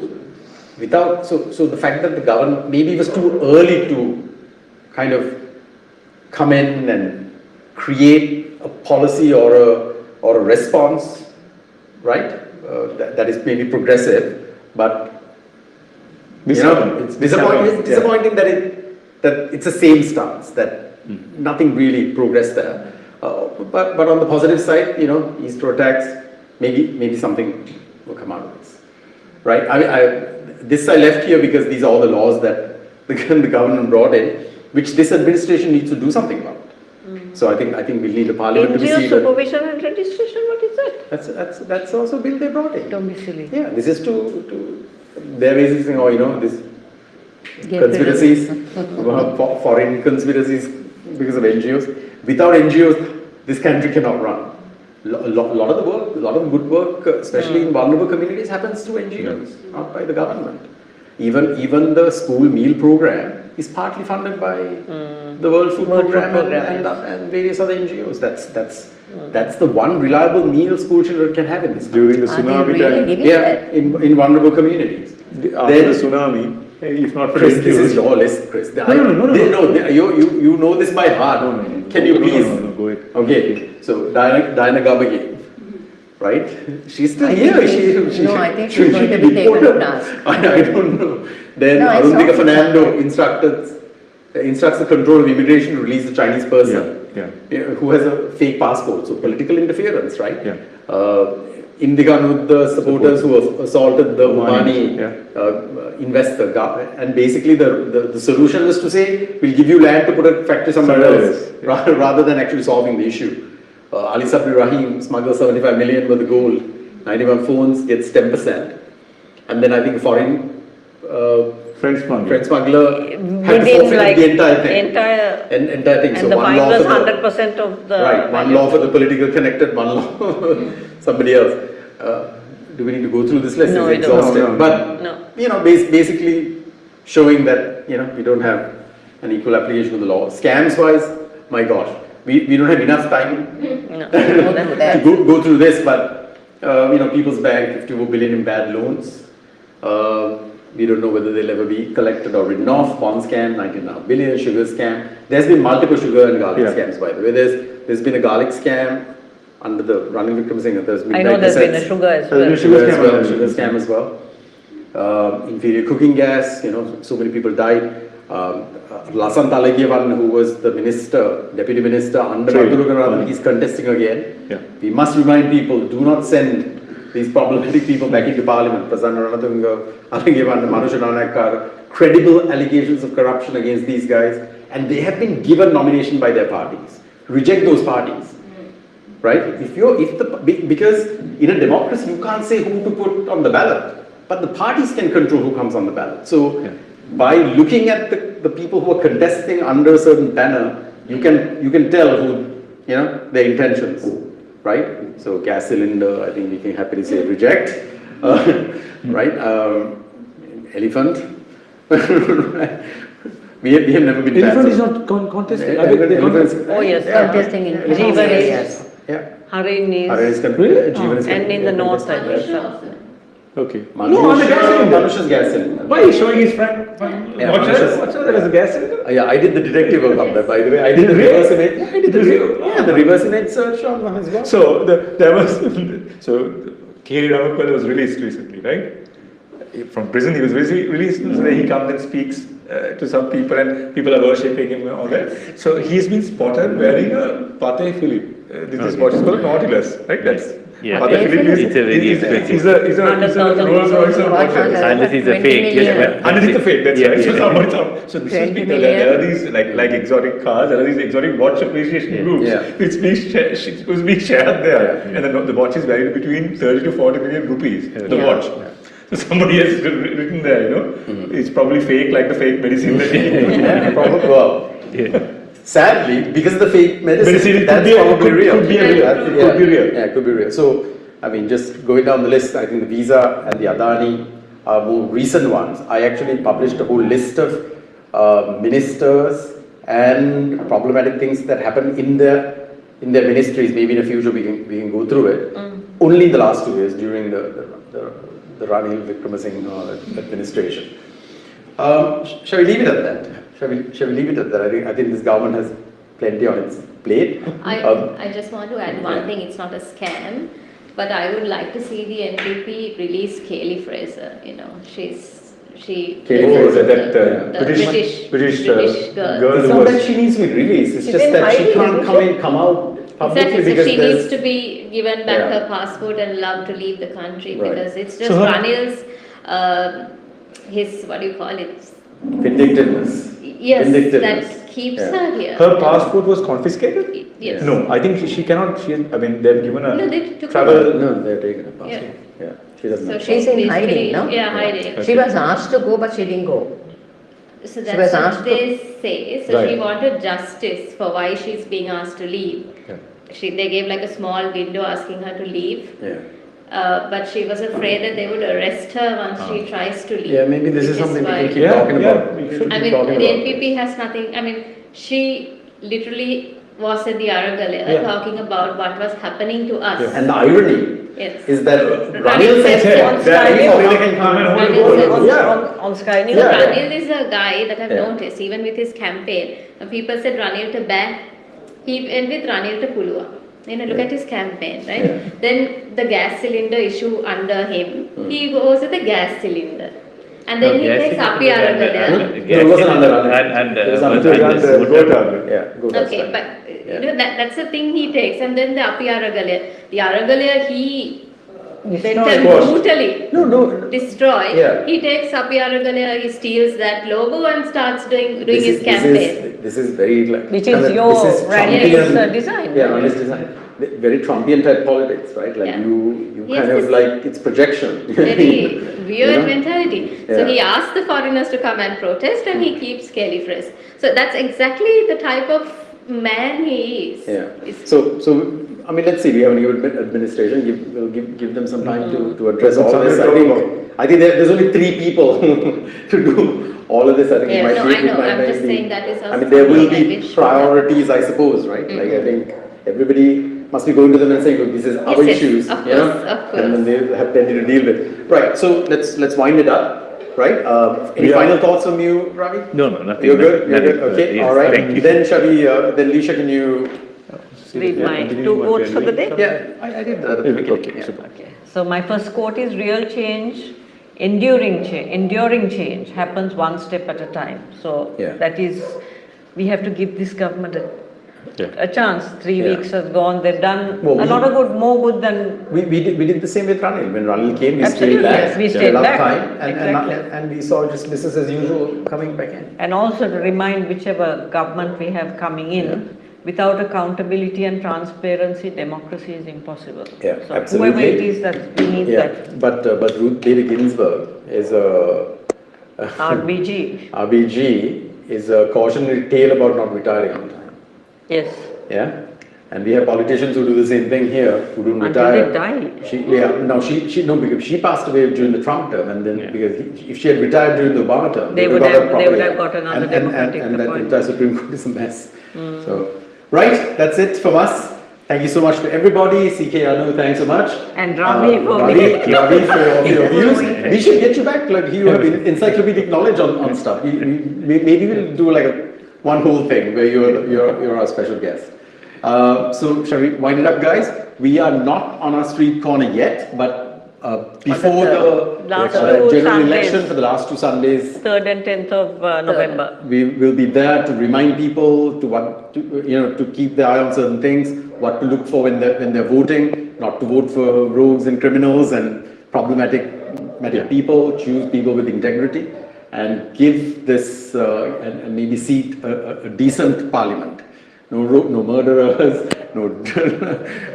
S2: so the fact that the government maybe it was too early to kind of come in and create a policy or a response, right? That is maybe progressive, but you know, it's disappointing that it's the same stance, that nothing really progressed there. But on the positive side, you know, Easter attacks, maybe something will come out of this, right? I left here because these are all the laws that the government brought in, which this administration needs to do something about. So I think we'll need a parliament to be
S6: NGO
S2: seated.
S6: supervision and registration, what is that?
S2: That's also a bill they brought in.
S6: Don't be silly.
S2: Yeah, this is to they're basically saying, oh, you know, this conspiracies, foreign conspiracies because of NGOs. Without NGOs, this country cannot run. A lot of the work, a lot of good work, especially in vulnerable communities, happens through NGOs, not by the government. Even the school meal program is partly funded by the World Food Program and various other NGOs. That's the one reliable meal school children can have in this country.
S4: During the
S1: Are they
S4: tsunami
S1: really
S4: time,
S1: giving
S2: Yeah,
S1: that?
S2: in vulnerable communities.
S4: after the tsunami, if not for
S2: Chris, this is
S4: NGOs,
S2: your list, Chris.
S4: No.
S2: You know this by heart. Can you please?
S4: No, go ahead.
S2: Okay, so Diana Gabagay, right? She's still
S1: I
S2: here.
S1: think
S2: She,
S1: no, I think she's going to be taken to
S2: deported.
S1: task.
S2: I don't know. Then
S1: No, I saw
S2: Arundhika
S1: some
S2: Fernando instructs the control of immigration to release the Chinese person
S4: Yeah.
S2: who has a fake passport. So political interference, right?
S4: Yeah.
S2: Indika Nudda supporters who assaulted the
S4: Omani,
S2: Omani investor, and basically the solution was to say, we'll give you land to put a factory somewhere else, rather than actually solving the issue. Ali Sabri Rahim smuggles 75 million with the gold, 91 phones, gets 10%. And then I think a foreign
S4: French smuggler.
S2: French smuggler had to
S6: Within
S2: forfeit
S6: like
S2: the entire thing.
S6: entire
S2: thing.
S6: and
S2: So
S6: the
S2: one
S6: fine
S2: law
S6: was
S2: for the
S6: 100% of the
S2: right, one law for the political connected, one law somebody else. Do we need to go through this list?
S6: No,
S2: It's
S6: we don't.
S2: exhaustive.
S4: No.
S2: But
S6: No.
S2: you know, basically showing that we don't have an equal application of the law. Scams wise, my gosh, we don't have enough time
S6: No.
S2: to go through this. But People's Bank, 54 billion in bad loans. We don't know whether they'll ever be collected or written off. Pawn scam, 19.5 billion. Sugar scam. There's been multiple sugar and garlic scams, by the way. There's been a garlic scam under the Ranil Wickremesinghe, there's
S6: I know there's been a
S2: cassettes.
S6: sugar as
S4: There's
S6: well.
S4: been
S2: Sugar scam as well. Inferior cooking gas, so many people died. Lasan Talagivan, who was the minister, deputy minister under
S4: Trade.
S2: Abdul he's contesting again.
S4: Yeah.
S2: We must remind people, do not send these problematic people back into parliament. Prasanna Ranatunga, Alagivan, Manusha Nanakar, credible allegations of corruption against these guys, and they have been given nomination by their parties. Reject those parties. Right? Because in a democracy you can't say who to put on the ballot, but the parties can control who comes on the ballot. So by looking at the people who are contesting under a certain banner, you can tell who their intentions, right? So gas cylinder, I think we can happily say reject, right? Elephant. We have never been.
S4: Elephant is not contesting.
S6: Oh yes,
S1: Contesting in
S6: Jeevan
S1: areas.
S6: is,
S2: Yeah.
S6: Harin is,
S4: Really?
S2: Jeevan is
S6: and in the north I
S2: contesting.
S6: guess.
S4: Okay.
S2: Manusha's gas cylinder.
S4: Why is showing his friend?
S2: Yeah,
S4: What's
S2: Manusha's-
S4: that as a gas cylinder?
S2: Yeah, I did the detective work on that, by the way. I did the
S4: Really?
S2: reverse image.
S4: I did the real.
S2: Yeah, the reverse image search on his web.
S4: So there was K.D. Ramakwala was released recently, right? From prison, he was released. So then he comes and speaks to some people, and people are worshipping him and all that. So he's been spotted wearing a Patek Philippe. This is what is called a Nautilus, right? That's
S3: Yeah.
S4: Patek Philippe
S3: It's a very expensive.
S4: is a Rolls Royce or Nautilus.
S3: Unless it's a
S1: 20
S3: fake.
S1: million.
S4: And it's a fake, that's
S3: Yeah,
S4: right. So,
S3: yeah.
S4: so this is
S1: 20
S4: being,
S1: million.
S4: there are these like exotic cars, there are these exotic watch appreciation groups.
S2: Yeah.
S4: It's being shared there, and the watch is valued between 30 to 40 million rupees. The
S1: Yeah.
S4: watch. So somebody has written there, it's probably fake, like the fake medicine that
S2: Yeah, probably. Well,
S3: Yeah.
S2: sadly, because of the fake medicine,
S4: Medicine, it
S2: that's
S4: could be-
S2: probably real.
S4: could be real.
S2: That's-
S4: Could be real.
S2: Yeah, it could be real. So, I mean, just going down the list, I think the Visa and the Adani are more recent ones. I actually published a whole list of ministers and problematic things that happened in their ministries. Maybe in the future we can go through it. Only in the last 2 years during the Ranil Wickremesinghe administration. Shall we leave it at that? Shall we leave it at that? I think this government has plenty on its plate.
S5: I just want to add one thing, it's not a scam, but I would like to see the NPP release Kaylee Fraser, she
S2: Kaylee
S4: Oh,
S2: Fraser,
S4: that
S5: the
S4: British
S5: girl.
S4: girl
S2: It's
S4: who
S2: not
S4: was.
S2: that she needs to be released, it's
S1: She's
S2: just
S1: in
S2: that she
S1: hiding,
S2: can't come out publicly
S5: Exactly, so
S2: because
S5: she
S2: there's-
S5: needs to be given back
S2: Yeah.
S5: her passport and allowed to leave the country
S2: Right.
S5: because it's just
S4: So her-
S5: Ranil's, his, what do you call it?
S2: vindictiveness.
S5: Yes,
S2: Vindictiveness.
S5: that keeps
S2: Yeah.
S5: her here.
S4: Her passport was confiscated?
S5: Yes.
S4: No, I think she cannot. They've given her
S5: No, they took
S4: travel.
S2: No, they're taking a passport. Yeah, she doesn't
S5: So
S2: have.
S1: She's in
S5: basically-
S1: hiding, no?
S5: Yeah, hiding.
S1: She was asked to go, but she didn't go.
S5: So
S1: was
S5: that's what
S1: asked
S5: they say. So she
S4: Right.
S5: wanted justice for why she's being asked to leave.
S4: Yeah.
S5: They gave like a small window asking her to leave.
S2: Yeah.
S5: But she was afraid that they would arrest her once she tries to leave.
S2: Yeah, maybe this is
S5: which
S2: something we
S5: why-
S2: can keep
S4: Yeah,
S2: talking
S4: yeah,
S2: about.
S4: we
S2: We
S4: should.
S2: should
S5: I
S2: keep
S5: mean,
S2: talking
S5: the
S2: about.
S5: NPP has nothing. I mean, she literally was at the Aragalaya
S4: Yeah.
S5: talking about what was happening to us.
S2: And the irony
S5: Yes.
S2: is that
S5: Ranil
S2: Ranil said
S5: said
S6: on
S2: that
S6: Sky
S2: he
S6: News.
S2: probably can come and
S5: Ranil
S2: hold
S5: said-
S2: it.
S4: Yeah.
S6: On Sky News.
S5: So
S2: Yeah.
S5: Ranil is a guy that I've
S2: Yeah.
S5: noticed, even with his campaign. When people said Ranil to back, he went with Ranil to Pulua. Look at his campaign, right?
S2: Yeah.
S5: Then the gas cylinder issue under him, he goes with the gas cylinder. And then he takes Api Aragalaya.
S2: No, it wasn't under Ranil.
S3: And
S2: It was
S3: was
S2: under
S3: under
S4: And,
S3: Gold.
S4: Gold.
S2: Yeah, go that
S5: Okay,
S2: side.
S5: but
S2: Yeah.
S5: that's the thing he takes. And then the Api Aragalaya. The Aragalaya he went
S1: Destroyed.
S5: and
S4: What?
S5: brutally
S2: No.
S5: destroyed.
S2: Yeah.
S5: He takes Api Aragalaya, he steals that logo and starts doing
S2: This
S5: his
S2: is-
S5: campaign.
S2: This is very like.
S6: Which is
S2: I mean,
S6: your
S2: this is
S6: Ranil's,
S2: Trumpian-
S6: design,
S2: Yeah,
S6: right?
S2: Ranil's design. Very Trumpian type politics, right? Like
S5: Yeah.
S2: you
S5: Yes,
S2: kind of
S5: yes.
S2: like it's projection.
S5: Very weird
S2: You know?
S5: mentality. So
S2: Yeah.
S5: he asks the foreigners to come and protest and he keeps Kelly Fresh. So that's exactly the type of man he is.
S2: Yeah.
S5: It's-
S2: So I mean, let's see. We have a new administration. We'll give them some time to address all
S4: Something
S2: this.
S4: to talk about.
S2: I think there's only 3 people to do all of this. I think
S5: Yeah,
S2: it might
S5: no,
S2: be-
S5: I
S2: it
S5: know.
S2: might
S5: I'm just
S2: be-
S5: saying that is
S2: I
S5: also
S2: mean, there will
S5: something I
S2: be
S5: wish.
S2: priorities, I suppose, right? Like I think everybody must be going to them and saying, "Look, this is our
S5: yes,
S2: issues,"
S5: of
S2: you know,
S5: course, of course.
S2: and then they have plenty to deal with. Right. So let's wind it up. Right. Any
S4: Yeah.
S2: final thoughts from you, Ravi?
S3: No, nothing.
S2: You're good. You're
S3: nothing.
S2: good. Okay.
S3: Yes,
S2: All right.
S3: Thank you.
S2: Then shall we? Then Lisha, can you
S6: read my
S4: Continuing
S6: two
S4: what we
S6: quotes
S4: are
S6: for the
S4: doing.
S6: day?
S2: Yeah, I did that at the
S4: Okay,
S2: beginning. yeah.
S4: super.
S6: Okay. So my first quote is real change, enduring change happens one step at a time. So
S2: Yeah.
S6: that is, we have to give this government
S4: Yeah.
S6: a chance. 3
S2: Yeah.
S6: weeks has gone, they've done
S2: Well,
S6: a lot of good, more good than
S2: We did the same with Ranil. When Ranil came, we
S6: Absolutely,
S2: stayed back.
S6: yes, we stayed
S2: allowed
S6: back.
S2: time,
S6: Exactly.
S2: and we saw just business as usual coming back in.
S6: and also to remind whichever government we have coming in, without accountability and transparency, democracy is impossible.
S2: Yeah,
S6: so
S2: absolutely.
S6: whoever it is that we need that
S2: But Ruth Bader Ginsburg is a
S6: RBG.
S2: RBG is a cautionary tale about not retiring on time.
S6: Yes.
S2: Yeah, and we have politicians who do the same thing here, who don't
S6: Until
S2: retire.
S6: they die.
S2: Because she passed away during the Trump term, and then because if she had retired during the Obama term,
S6: They would have got another Democratic
S2: and that
S6: appointment.
S2: entire Supreme Court is a mess. So, right, that's it from us. Thank you so much to everybody. CK Anu, thanks so much.
S6: And Ravi for
S2: Ravi for your views. We should get you back. Like you have encyclopedic knowledge on stuff. Maybe we'll do like one whole thing where you're our special guest. So shall we wind it up, guys? We are not on our street corner yet, but before the
S6: last two
S2: general
S6: Sundays.
S2: election for the last 2 Sundays,
S6: 3rd and 10th of November.
S2: we will be there to remind people to keep their eye on certain things, what to look for when they're voting, not to vote for rogues and criminals and problematic people, choose people with integrity, and give this and maybe seat a decent parliament. No murderers, no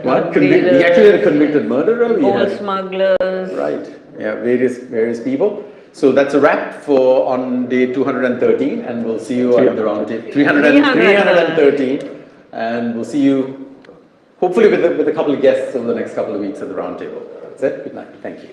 S2: what? We actually had a convicted murderer. We
S6: Gold
S2: had,
S6: smugglers.
S2: right, yeah, various people. So that's a wrap on day 213, and we'll see you at the round table. 313, and we'll see you hopefully with a couple of guests over the next couple of weeks at the round table. That's it. Good night. Thank you.